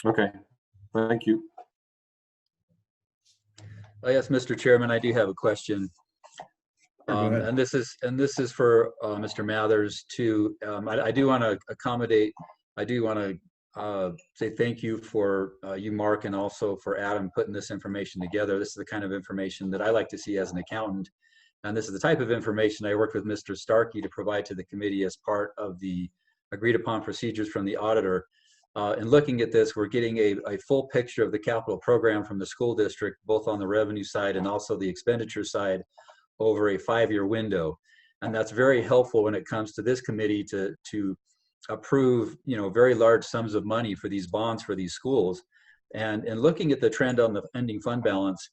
Okay, thank you. Oh, yes, Mr. Chairman, I do have a question. And this is for Mr. Mathers too. I do want to accommodate. I do want to say thank you for you, Mark, and also for Adam putting this information together. This is the kind of information that I like to see as an accountant, and this is the type of information I worked with Mr. Starkey to provide to the committee as part of the agreed upon procedures from the auditor. In looking at this, we're getting a full picture of the capital program from the school district, both on the revenue side and also the expenditure side, over a 5-year window. And that's very helpful when it comes to this committee to approve, very large sums of money for these bonds for these schools. And in looking at the trend on the ending fund balance,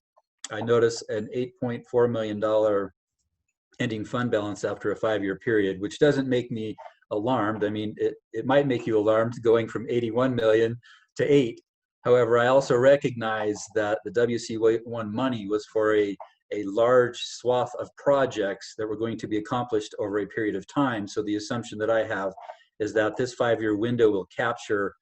I notice an $8.4 million ending fund balance after a 5-year period, which doesn't make me alarmed. I mean, it might make you alarmed going from 81 million to 8. However, I also recognize that the WC1 money was for a large swath of projects that were going to be accomplished over a period of time. So the assumption that I have is that this 5-year window will capture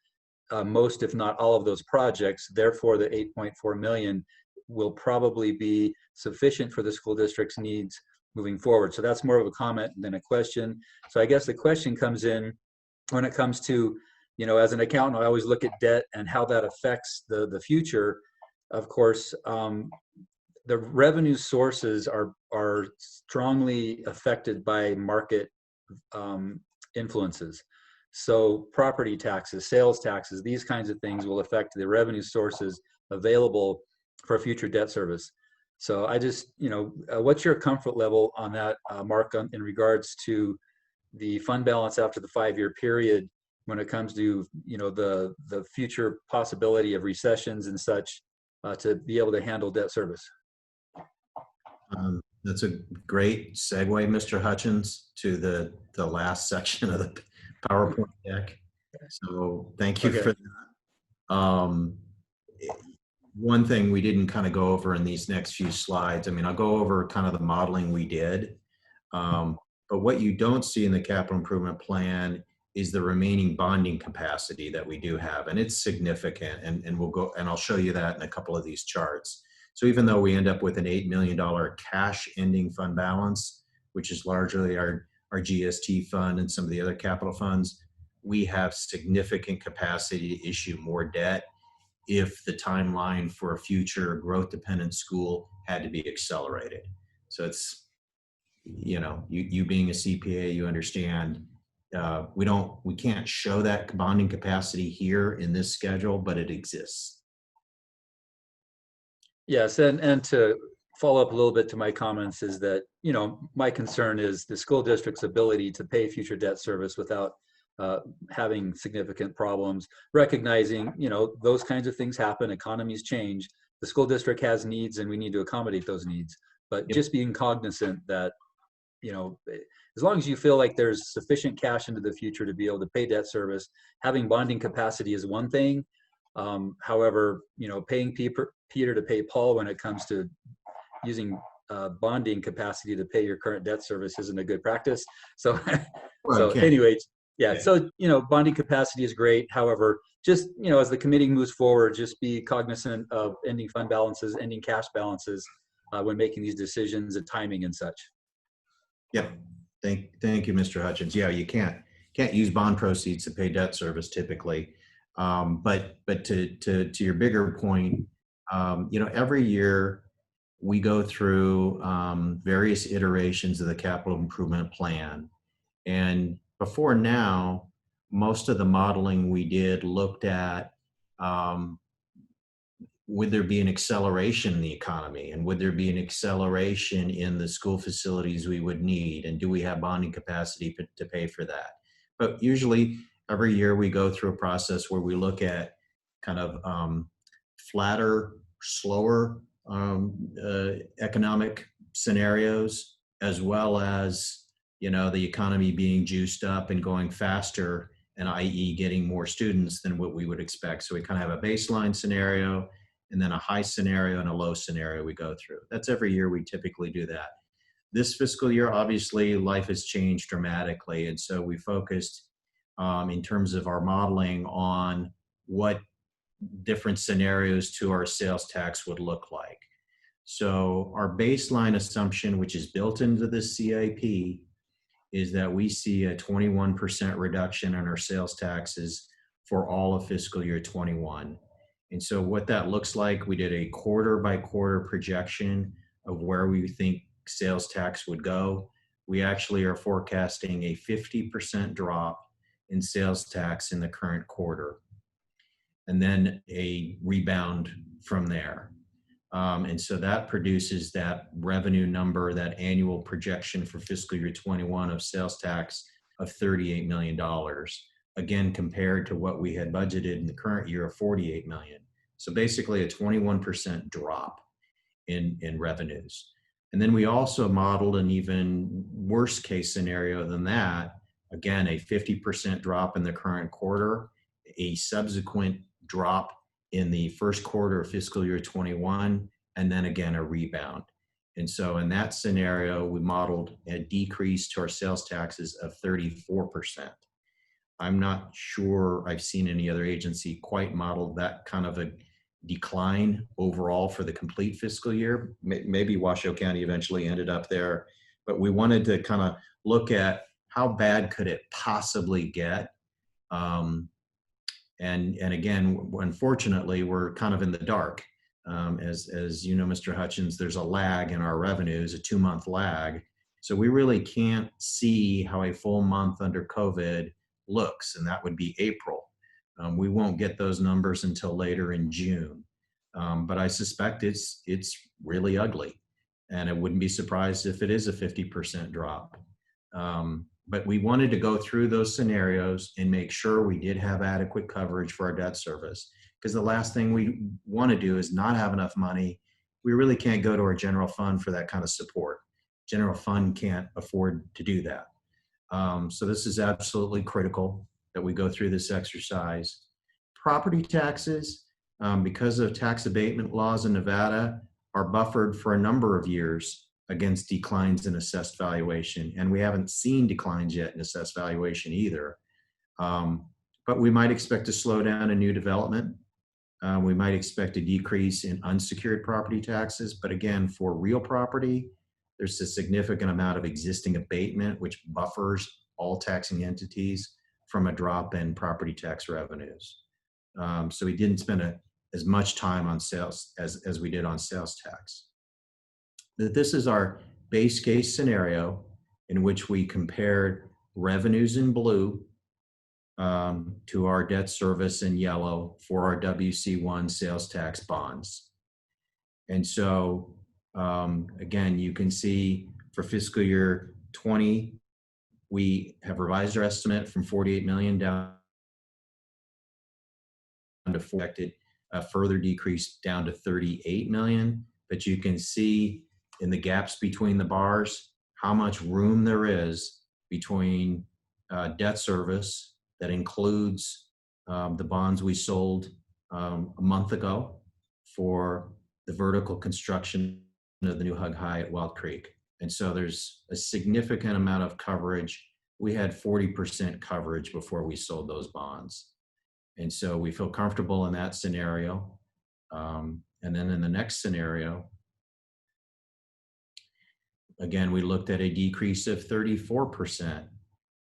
most, if not all, of those projects. Therefore, the 8.4 million will probably be sufficient for the school district's needs moving forward. So that's more of a comment than a question. So I guess the question comes in when it comes to, as an accountant, I always look at debt and how that affects the future. Of course, the revenue sources are strongly affected by market influences. So property taxes, sales taxes, these kinds of things will affect the revenue sources available for future debt service. So I just, what's your comfort level on that, Mark, in regards to the fund balance after the 5-year period when it comes to, the future possibility of recessions and such to be able to handle debt service? That's a great segue, Mr. Hutchins, to the last section of the PowerPoint deck. So thank you for that. One thing we didn't kind of go over in these next few slides, I mean, I'll go over kind of the modeling we did, but what you don't see in the capital improvement plan is the remaining bonding capacity that we do have, and it's significant, and we'll go, and I'll show you that in a couple of these charts. So even though we end up with an $8 million cash ending fund balance, which is largely our GST fund and some of the other capital funds, we have significant capacity to issue more debt if the timeline for a future growth dependent school had to be accelerated. So it's, you being a CPA, you understand, we can't show that bonding capacity here in this schedule, but it exists. Yes, and to follow up a little bit to my comments is that, my concern is the school district's ability to pay future debt service without having significant problems, recognizing, those kinds of things happen, economies change, the school district has needs and we need to accommodate those needs. But just being cognizant that, as long as you feel like there's sufficient cash into the future to be able to pay debt service, having bonding capacity is one thing. However, paying Peter to pay Paul when it comes to using bonding capacity to pay your current debt service isn't a good practice. So, Well, so okay. anyways, yeah. So, bonding capacity is great. However, just, as the committee moves forward, just be cognizant of ending fund balances, ending cash balances when making these decisions and timing and such. Yep. Thank you, Mr. Hutchins. Yeah, you can't use bond proceeds to pay debt service typically. But to your bigger point, every year we go through various iterations of the capital improvement plan. And before now, most of the modeling we did looked at would there be an acceleration in the economy, and would there be an acceleration in the school facilities we would need, and do we have bonding capacity to pay for that? But usually every year we go through a process where we look at kind of flatter, slower economic scenarios, as well as the economy being juiced up and going faster, and i.e. getting more students than what we would expect. So we kind of have a baseline scenario, and then a high scenario and a low scenario we go through. That's every year we typically do that. This fiscal year, obviously, life has changed dramatically, and so we focused in terms of our modeling on what different scenarios to our sales tax would look like. So our baseline assumption, which is built into the CIP, is that we see a 21% reduction in our sales taxes for all of fiscal year 21. And so what that looks like, we did a quarter by quarter projection of where we think sales tax would go. We actually are forecasting a 50% drop in sales tax in the current quarter, and then a rebound from there. And so that produces that revenue number, that annual projection for fiscal year 21 of sales tax of $38 million, again, compared to what we had budgeted in the current year of $48 million. So basically a 21% drop in revenues. And then we also modeled an even worse case scenario than that. Again, a 50% drop in the current quarter, a subsequent drop in the first quarter of fiscal year 21, and then again a rebound. And so in that scenario, we modeled a decrease to our sales taxes of 34%. I'm not sure I've seen any other agency quite model that kind of a decline overall for the complete fiscal year. Maybe Washoe County eventually ended up there, but we wanted to kind of look at how bad could it possibly get. And again, unfortunately, we're kind of in the dark. As you know, Mr. Hutchins, there's a lag in our revenues, a 2-month lag. So we really can't see how a full month under COVID looks, and that would be April. We won't get those numbers until later in June. But I suspect it's really ugly, and I wouldn't be surprised if it is a 50% drop. But we wanted to go through those scenarios and make sure we did have adequate coverage for our debt service, because the last thing we want to do is not have enough money. We really can't go to our general fund for that kind of support. General fund can't afford to do that. So this is absolutely critical that we go through this exercise. Property taxes, because of tax abatement laws in Nevada, are buffered for a number of years against declines in assessed valuation. And we haven't seen declines yet in assessed valuation either. But we might expect a slowdown in new development. We might expect a decrease in unsecured property taxes. But again, for real property, there's a significant amount of existing abatement, which buffers all taxing entities from a drop in property tax revenues. So we didn't spend as much time on sales as we did on sales tax. This is our base case scenario in which we compared revenues in blue to our debt service in yellow for our WC1 sales tax bonds. And so, again, you can see for fiscal year 20, we have revised our estimate from 48 million down to projected a further decrease down to 38 million. But you can see in the gaps between the bars how much room there is between debt service that includes the bonds we sold a month ago for the vertical construction of the new Hug High at Wild Creek. And so there's a significant amount of coverage. We had 40% coverage before we sold those bonds. And so we feel comfortable in that scenario. And then in the next scenario, again, we looked at a decrease of 34%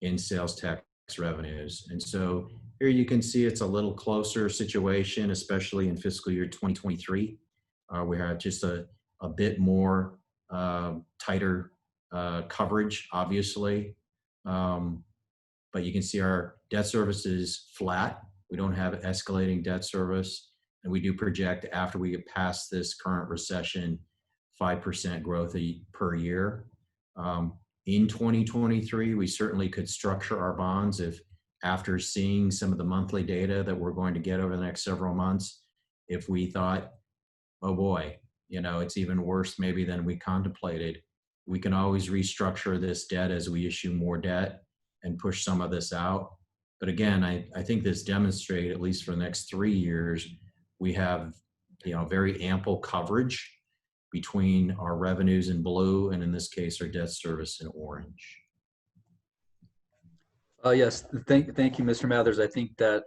in sales tax revenues. And so here you can see it's a little closer situation, especially in fiscal year 2023. We had just a bit more tighter coverage, obviously. But you can see our debt service is flat. We don't have escalating debt service. And we do project after we get past this current recession, 5% growth per year. In 2023, we certainly could structure our bonds if after seeing some of the monthly data that we're going to get over the next several months, if we thought, oh boy, you know, it's even worse maybe than we contemplated, we can always restructure this debt as we issue more debt and push some of this out. But again, I think this demonstrates, at least for the next 3 years, we have, you know, very ample coverage between our revenues in blue and in this case, our debt service in orange. Yes, thank you, Mr. Mathers. I think that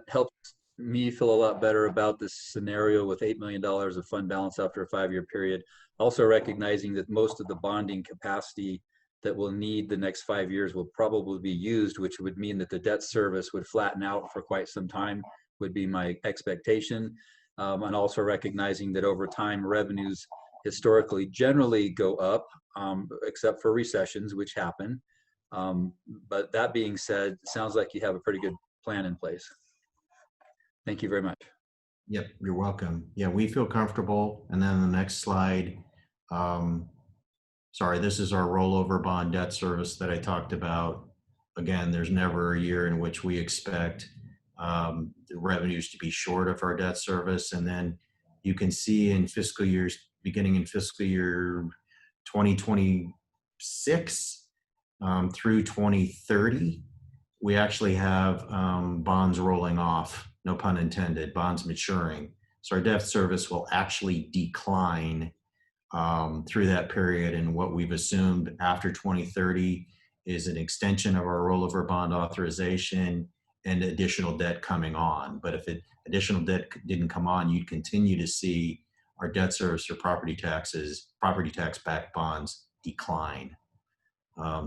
helps me feel a lot better about this scenario with $8 million of fund balance after a 5-year period. Also recognizing that most of the bonding capacity that we'll need the next 5 years will probably be used, which would mean that the debt service would flatten out for quite some time, would be my expectation. And also recognizing that over time, revenues historically generally go up, except for recessions, which happen. But that being said, it sounds like you have a pretty good plan in place. Thank you very much. Yep, you're welcome. Yeah, we feel comfortable. And then the next slide, sorry, this is our rollover bond debt service that I talked about. Again, there's never a year in which we expect the revenues to be short of our debt service. And then you can see in fiscal years, beginning in fiscal year 2026 through 2030, we actually have bonds rolling off, no pun intended, bonds maturing. So our debt service will actually decline through that period. And what we've assumed after 2030 is an extension of our rollover bond authorization and additional debt coming on. But if additional debt didn't come on, you'd continue to see our debt service for property tax backed bonds decline.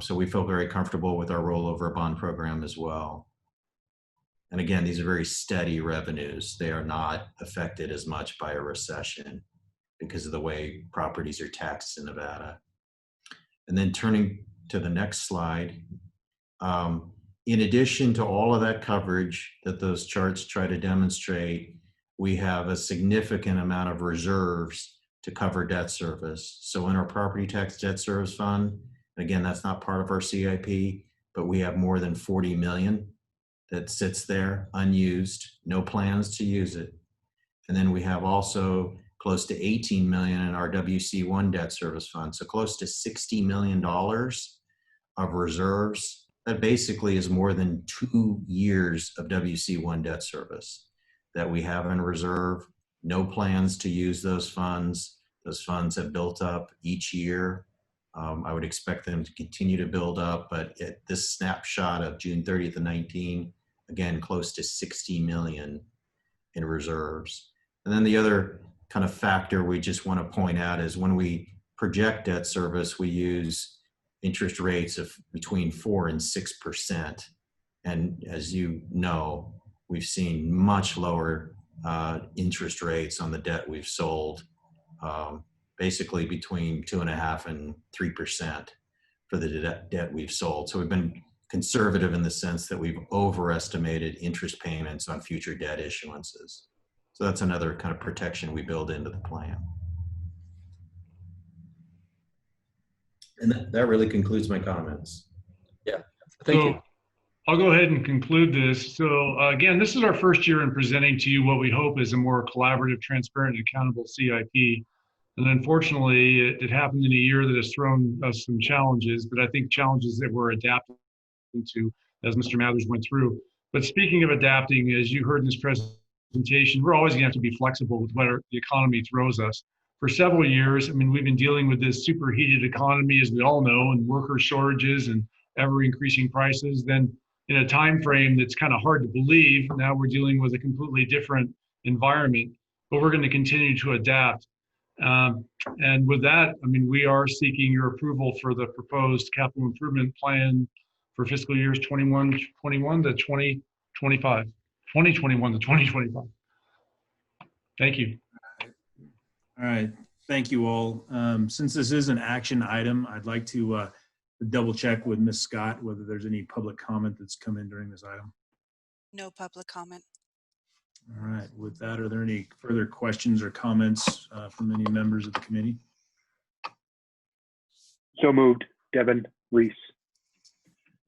So we feel very comfortable with our rollover bond program as well. And again, these are very steady revenues. They are not affected as much by a recession because of the way properties are taxed in Nevada. And then turning to the next slide, in addition to all of that coverage that those charts try to demonstrate, we have a significant amount of reserves to cover debt service. So in our property tax debt service fund, again, that's not part of our CIP, but we have more than 40 million that sits there unused, no plans to use it. And then we have also close to 18 million in our WC1 debt service fund. So close to $60 million of reserves. That basically is more than 2 years of WC1 debt service that we have in reserve. No plans to use those funds. Those funds have built up each year. I would expect them to continue to build up, but at this snapshot of June 30th of 19, again, close to 60 million in reserves. And then the other kind of factor we just want to point out is when we project debt service, we use interest rates of between 4 and 6%. And as you know, we've seen much lower interest rates on the debt we've sold, basically between 2.5% and 3% for the debt we've sold. So we've been conservative in the sense that we've overestimated interest payments on future debt issuances. So that's another kind of protection we build into the plan. And that really concludes my comments. Yeah, thank you. I'll go ahead and conclude this. So again, this is our first year in presenting to you what we hope is a more collaborative, transparent, and accountable CIP. And unfortunately, it happened in a year that has thrown us some challenges, but I think challenges that we're adapting to, as Mr. Mathers went through. But speaking of adapting, as you heard in this presentation, we're always going to have to be flexible with what the economy throws us. for several years. I mean, we've been dealing with this superheated economy, as we all know, and worker shortages and ever increasing prices. Then in a time frame that's kind of hard to believe, now we're dealing with a completely different environment, but we're going to continue to adapt. And with that, I mean, we are seeking your approval for the proposed capital improvement plan for fiscal years 21 to 2025. 2021 to 2025. Thank you. All right, thank you all. Since this is an action item, I'd like to double check with Ms. Scott whether there's any public comment that's come in during this item. No public comment. All right, with that, are there any further questions or comments from any members of the committee? So moved, Devin Reese.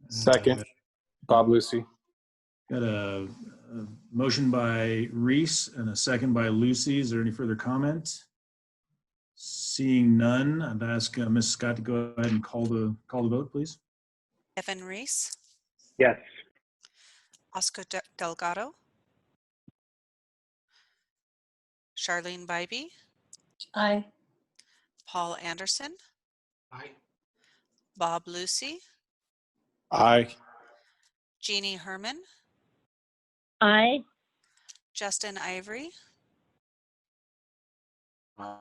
Second, Bob Lucy. Got a motion by Reese and a second by Lucy. Is there any further comment? Seeing none, I'd ask Ms. Scott to go ahead and call the vote, please. Devin Reese, Yes. Oscar Delgado, Charlene Bybee, Aye. Paul Anderson, Aye. Bob Lucy, Aye. Jeannie Herman, Aye. Justin Ivory, Aye.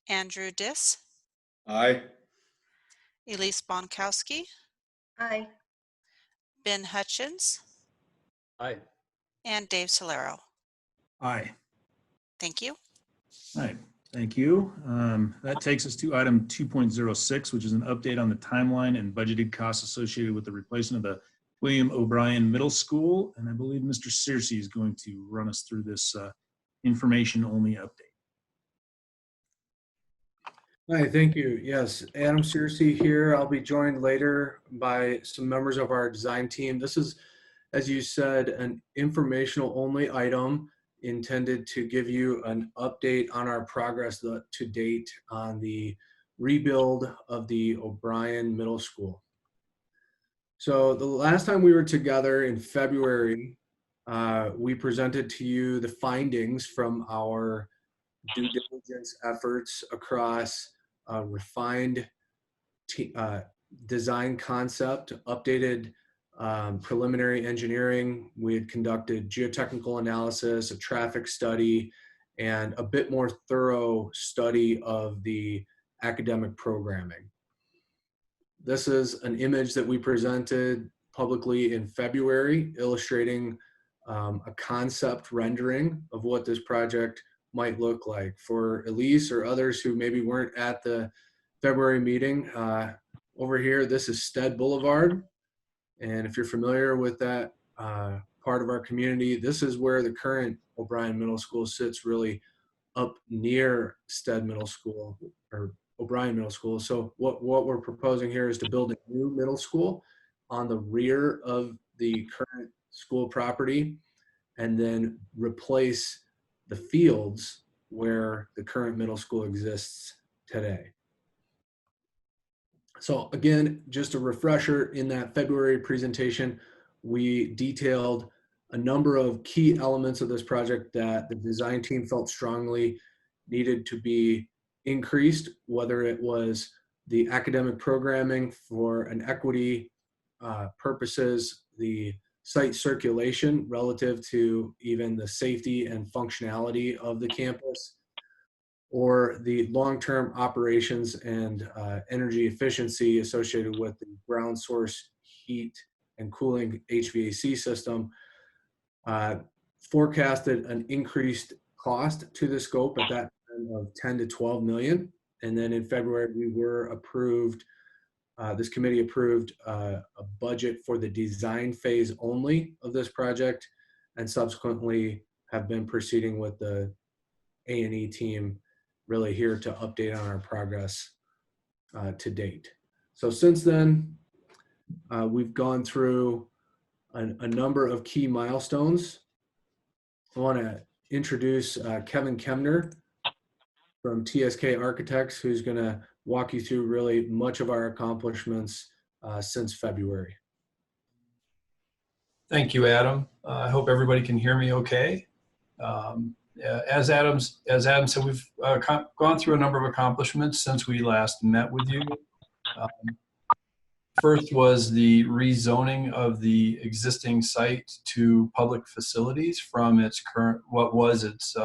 Andrew Diss, Aye. Elise Bonkowski, Aye. Ben Hutchins, Aye. and Dave Solero. Aye. Thank you. All right, thank you. That takes us to item 2.06, which is an update on the timeline and budgeted costs associated with the replacement of the William O'Brien Middle School. And I believe Mr. Searcy is going to run us through this information-only update. Hi, thank you. Yes, Adam Searcy here. I'll be joined later by some members of our design team. This is, as you said, an informational only item intended to give you an update on our progress to date on the rebuild of the O'Brien Middle School. So the last time we were together in February, we presented to you the findings from our due diligence efforts across refined design concept, updated preliminary engineering. We had conducted geotechnical analysis, a traffic study, and a bit more thorough study of the academic programming. This is an image that we presented publicly in February, illustrating a concept rendering of what this project might look like. For Elise or others who maybe weren't at the February meeting, over here, this is Stead Boulevard. And if you're familiar with that part of our community, this is where the current O'Brien Middle School sits, really up near Stead Middle School, or O'Brien Middle School. So what we're proposing here is to build a new middle school on the rear of the current school property, and then replace the fields where the current middle school exists today. So again, just a refresher, in that February presentation, we detailed a number of key elements of this project that the design team felt strongly needed to be increased, whether it was the academic programming for an equity purposes, the site circulation relative to even the safety and functionality of the campus, or the long-term operations and energy efficiency associated with the ground source heat and cooling HVAC system. Forecasted an increased cost to the scope at that time of 10 to 12 million. And then in February, we were approved, this committee approved a budget for the design phase only of this project, and subsequently have been proceeding with the A&E team, really here to update on our progress to date. So since then, we've gone through a number of key milestones. I want to introduce Kevin Kemner from TSK Architects, who's going to walk you through really much of our accomplishments since February. Thank you, Adam. I hope everybody can hear me okay. As Adam said, we've gone through a number of accomplishments since we last met with you. First was the rezoning of the existing site to public facilities from its current, what was its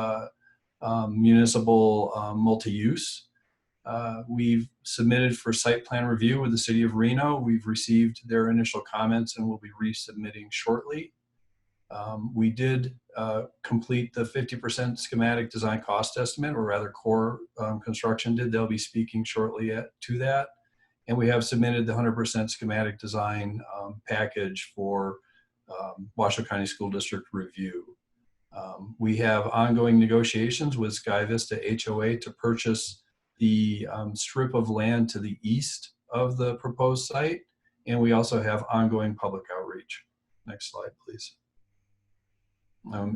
municipal multi-use. We've submitted for site plan review with the City of Reno. We've received their initial comments and will be resubmitting shortly. We did complete the 50% schematic design cost estimate, or rather Core Construction did. They'll be speaking shortly to that. And we have submitted the 100% schematic design package for Washoe County School District review. We have ongoing negotiations with Sky Vista HOA to purchase the strip of land to the east of the proposed site. And we also have ongoing public outreach. Next slide, please.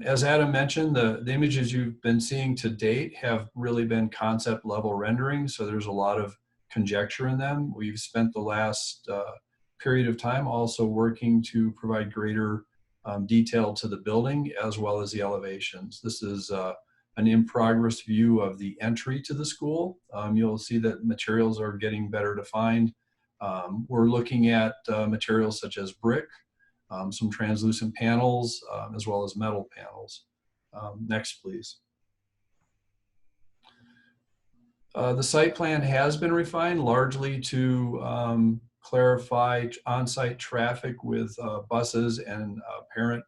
As Adam mentioned, the images you've been seeing to date have really been concept level renderings, so there's a lot of conjecture in them. We've spent the last period of time also working to provide greater detail to the building as well as the elevations. This is an in-progress view of the entry to the school. You'll see that materials are getting better defined. We're looking at materials such as brick, some translucent panels, as well as metal panels. Next, please. The site plan has been refined largely to clarify on-site traffic with buses and parent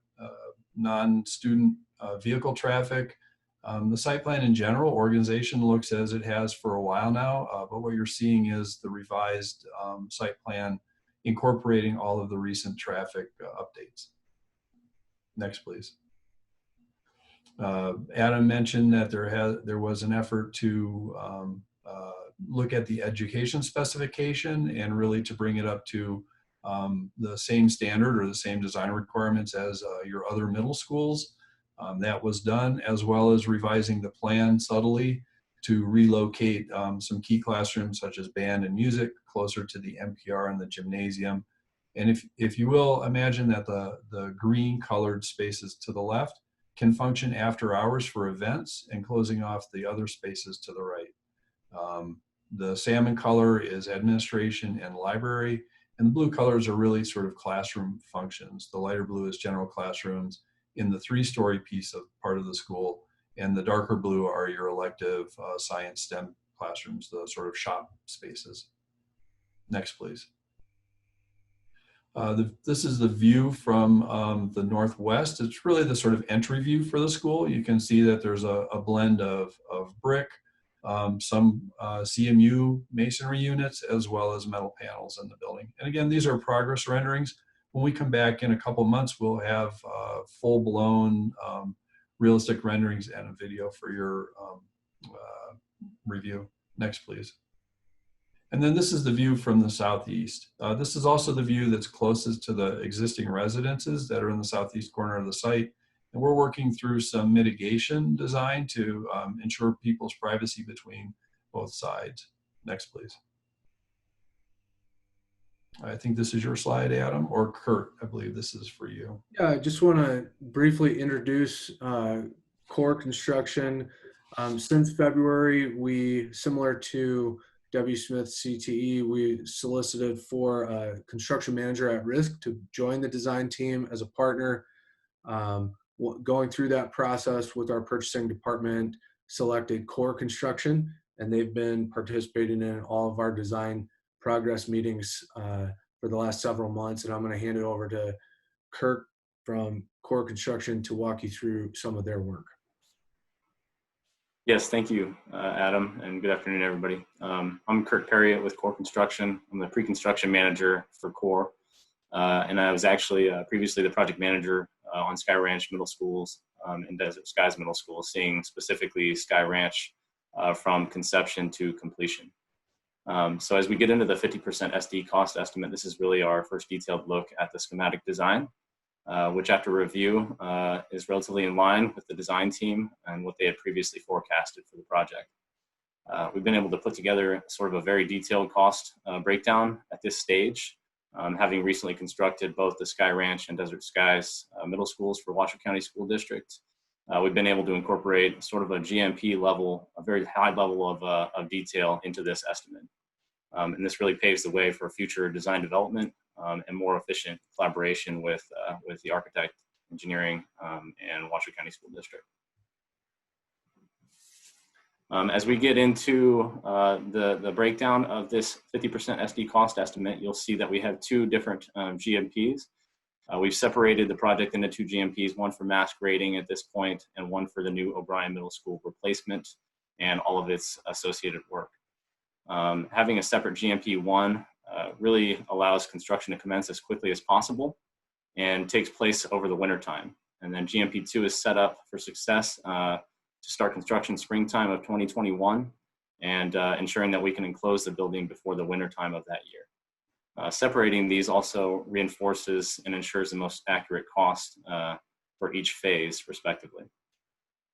non-student vehicle traffic. The site plan in general, organization looks as it has for a while now, but what you're seeing is the revised site plan incorporating all of the recent traffic updates. Next, please. Adam mentioned that there was an effort to look at the education specification and really to bring it up to the same standard or the same design requirements as your other middle schools. That was done, as well as revising the plan subtly to relocate some key classrooms such as band and music closer to the NPR and the gymnasium. And if you will, imagine that the green colored spaces to the left can function after hours for events and closing off the other spaces to the right. The salmon color is administration and library, and the blue colors are really sort of classroom functions. The lighter blue is general classrooms in the 3-story piece of part of the school, and the darker blue are your elective science STEM classrooms, the sort of shop spaces. Next, please. This is the view from the northwest. It's really the sort of entry view for the school. You can see that there's a blend of brick, some CMU masonry units, as well as metal panels in the building. And again, these are progress renderings. When we come back in a couple months, we'll have full-blown realistic renderings and a video for your review. Next, please. And then this is the view from the southeast. This is also the view that's closest to the existing residences that are in the southeast corner of the site. And we're working through some mitigation design to ensure people's privacy between both sides. Next, please. I think this is your slide, Adam, or Kurt, I believe this is for you. Yeah, I just want to briefly introduce Core Construction. Since February, we, similar to W. Smith CTE, we solicited for a construction manager at risk to join the design team as a partner. Going through that process with our purchasing department, selected Core Construction, and they've been participating in all of our design progress meetings for the last several months. And I'm going to hand it over to Kirk from Core Construction to walk you through some of their work. Yes, thank you, Adam, and good afternoon, everybody. I'm Kirk Perry with Core Construction. I'm the pre-construction manager for Core, and I was actually previously the project manager on Sky Ranch Middle Schools and Desert Skies Middle School, seeing specifically Sky Ranch from conception to completion. So as we get into the 50% SD cost estimate, this is really our first detailed look at the schematic design, which after review is relatively in line with the design team and what they had previously forecasted for the project. We've been able to put together sort of a very detailed cost breakdown at this stage, having recently constructed both the Sky Ranch and Desert Skies middle schools for Washoe County School District. we've been able to incorporate sort of a GMP level, a very high level of detail into this estimate. And this really paves the way for future design development and more efficient collaboration with the architect, engineering, and Washoe County School District. As we get into the breakdown of this 50% SD cost estimate, you'll see that we have two different GMPs. We've separated the project into two GMPs, one for mass grading at this point and one for the new O'Brien Middle School replacement and all of its associated work. Having a separate GMP1 really allows construction to commence as quickly as possible and takes place over the winter time. And then GMP2 is set up for success to start construction springtime of 2021 and ensuring that we can enclose the building before the winter time of that year. Separating these also reinforces and ensures the most accurate cost for each phase, respectively.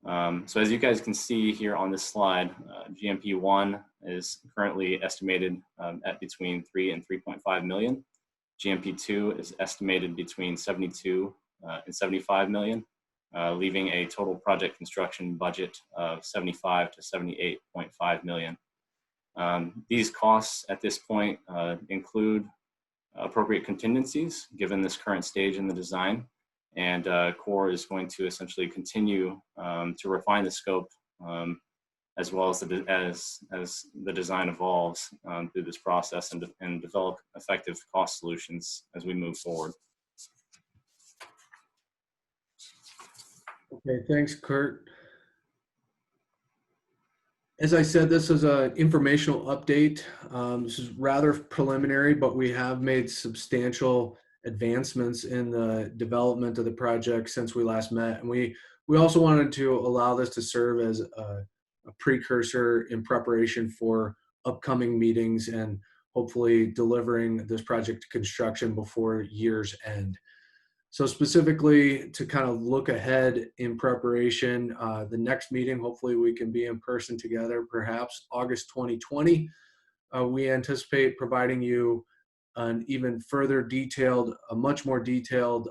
So as you guys can see here on this slide, GMP1 is currently estimated at between 3 and 3.5 million. GMP2 is estimated between 72 and 75 million, leaving a total project construction budget of 75 to 78.5 million. These costs at this point include appropriate contingencies given this current stage in the design, and CORE is going to essentially continue to refine the scope as well as the design evolves through this process and develop effective cost solutions as we move forward. Okay, thanks, Kurt. As I said, this is an informational update. This is rather preliminary, but we have made substantial advancements in the development of the project since we last met. And we also wanted to allow this to serve as a precursor in preparation for upcoming meetings and hopefully delivering this project to construction before year's end. So specifically to kind of look ahead in preparation, the next meeting, hopefully we can be in person together, perhaps August 2020. We anticipate providing you an even further detailed, a much more detailed,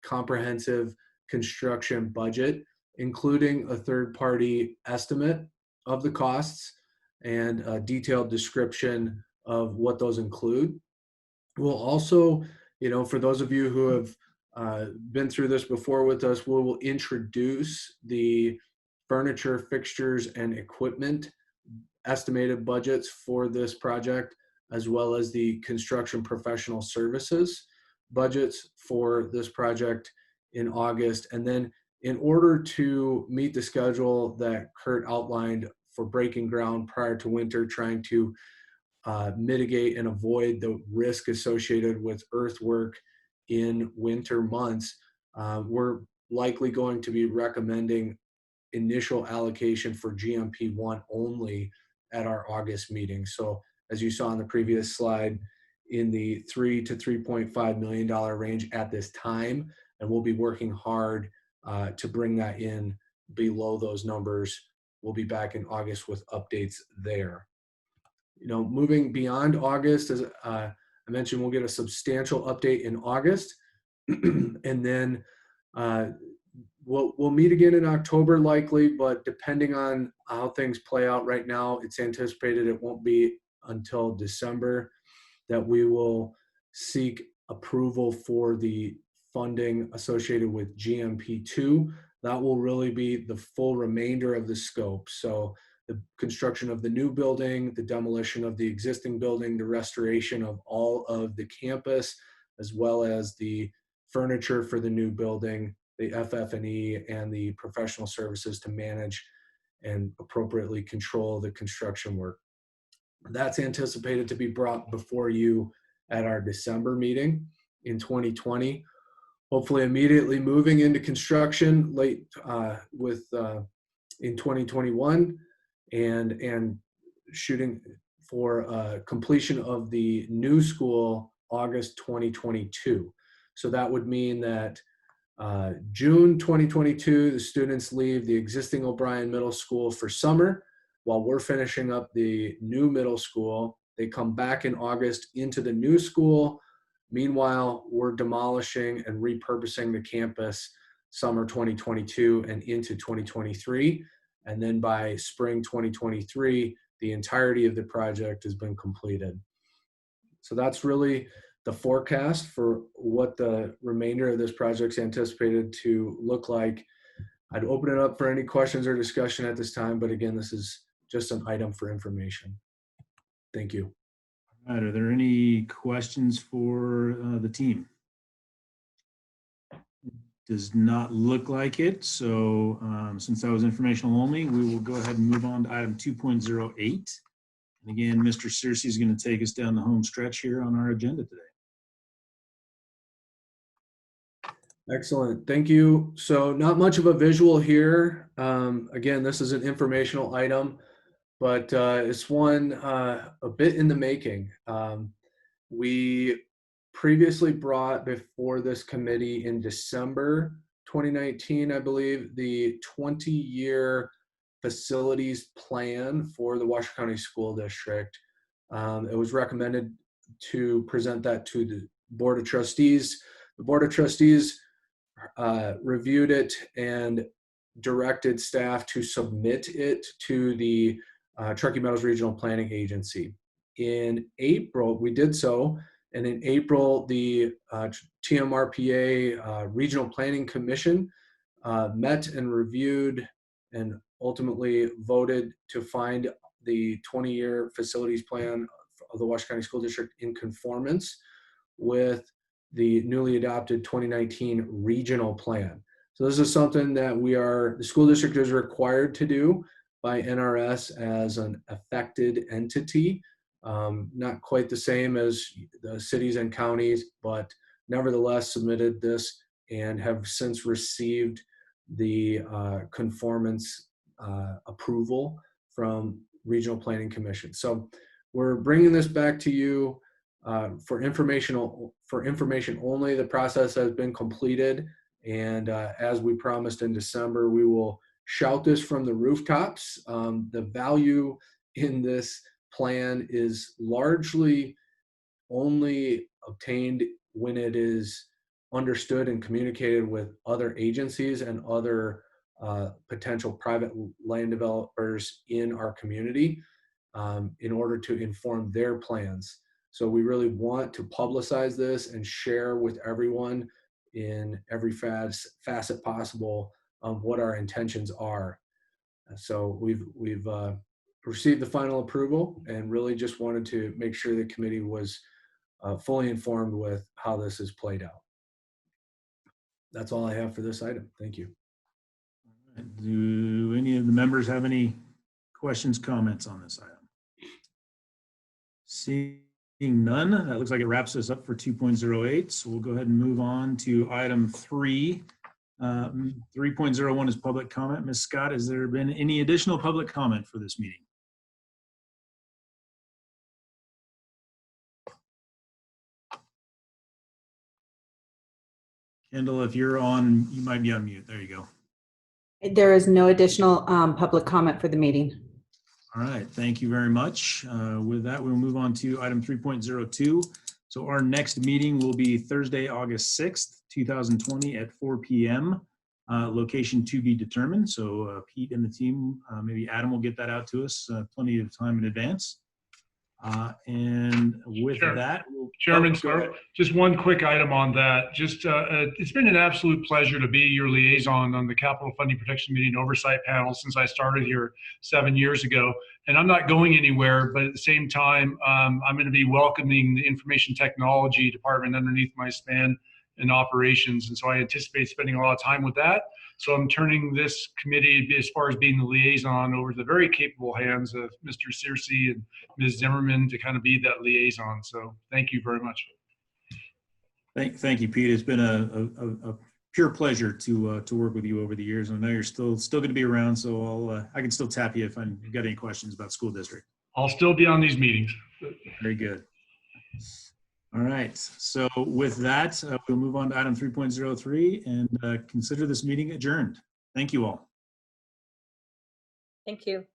comprehensive construction budget, including a third-party estimate of the costs and a detailed description of what those include. We'll also, for those of you who have been through this before with us, we will introduce the furniture, fixtures, and equipment estimated budgets for this project, as well as the construction professional services budgets for this project in August. And then in order to meet the schedule that Kurt outlined for breaking ground prior to winter, trying to mitigate and avoid the risk associated with earthwork in winter months, we're likely going to be recommending initial allocation for GMP1 only at our August meeting. So as you saw in the previous slide, in the $3 to $3.5 million range at this time, and we'll be working hard to bring that in below those numbers. We'll be back in August with updates there. Moving beyond August, as I mentioned, we'll get a substantial update in August, and then we'll meet again in October likely, but depending on how things play out right now, it's anticipated it won't be until December that we will seek approval for the funding associated with GMP2. That will really be the full remainder of the scope. So the construction of the new building, the demolition of the existing building, the restoration of all of the campus, as well as the furniture for the new building, the FF&E, and the professional services to manage and appropriately control the construction work. That's anticipated to be brought before you at our December meeting in 2020. Hopefully immediately moving into construction late in 2021 and shooting for completion of the new school August 2022. So that would mean that June 2022, the students leave the existing O'Brien Middle School for summer while we're finishing up the new middle school. They come back in August into the new school. Meanwhile, we're demolishing and repurposing the campus summer 2022 and into 2023. And then by spring 2023, the entirety of the project has been completed. So that's really the forecast for what the remainder of this project is anticipated to look like. I'd open it up for any questions or discussion at this time, but again, this is just an item for information. Thank you. All right, are there any questions for the team? It does not look like it. So since that was informational only, we will go ahead and move on to item 2.08. And again, Mr. Searcy is going to take us down the home stretch here on our agenda today. Excellent, thank you. So not much of a visual here. Again, this is an informational item, but it's one a bit in the making. We previously brought before this committee in December 2019, I believe, the 20-year facilities plan for the Washoe County School District. It was recommended to present that to the Board of Trustees. The Board of Trustees reviewed it and directed staff to submit it to the Truckee Meadows Regional Planning Agency. In April, we did so, and in April, the TMRPA Regional Planning Commission met and reviewed and ultimately voted to find the 20-year facilities plan of the Washoe County School District in conformance with the newly adopted 2019 regional plan. So this is something that the school district is required to do by NRS as an affected entity. Not quite the same as the cities and counties, but nevertheless submitted this and have since received the conformance approval from Regional Planning Commission. So we're bringing this back to you for information only. The process has been completed, and as we promised in December, we will shout this from the rooftops. The value in this plan is largely only obtained when it is understood and communicated with other agencies and other potential private land developers in our community in order to inform their plans. So we really want to publicize this and share with everyone in every facet possible what our intentions are. So we've received the final approval and really just wanted to make sure the committee was fully informed with how this is played out. That's all I have for this item. Thank you. Do any of the members have any questions, comments on this item? Seeing none, that looks like it wraps us up for 2.08. So we'll go ahead and move on to item 3. 3.01 is public comment. Ms. Scott, has there been any additional public comment for this meeting? Kendall, if you're on, you might be on mute. There you go. There is no additional public comment for the meeting. All right, thank you very much. With that, we'll move on to item 3.02. So our next meeting will be Thursday, August 6th, 2020 at 4 p.m. Location to be determined. So Pete and the team, maybe Adam will get that out to us plenty of time in advance. And with that, Chairman, just one quick item on that. Just it's been an absolute pleasure to be your liaison on the Capital Funding Protection Meeting Oversight Panel since I started here 7 years ago. And I'm not going anywhere, but at the same time, I'm going to be welcoming the Information Technology Department underneath my span in operations. And so I anticipate spending a lot of time with that. So I'm turning this committee, as far as being the liaison, over to the very capable hands of Mr. Searcy and Ms. Zimmerman to kind of be that liaison. So thank you very much. Thank you, Pete. It's been a pure pleasure to work with you over the years. I know you're still going to be around, so I can still tap you if you've got any questions about school district. I'll still be on these meetings. Very good. All right. So with that, we'll move on to item 3.03 and consider this meeting adjourned. Thank you all. Thank you.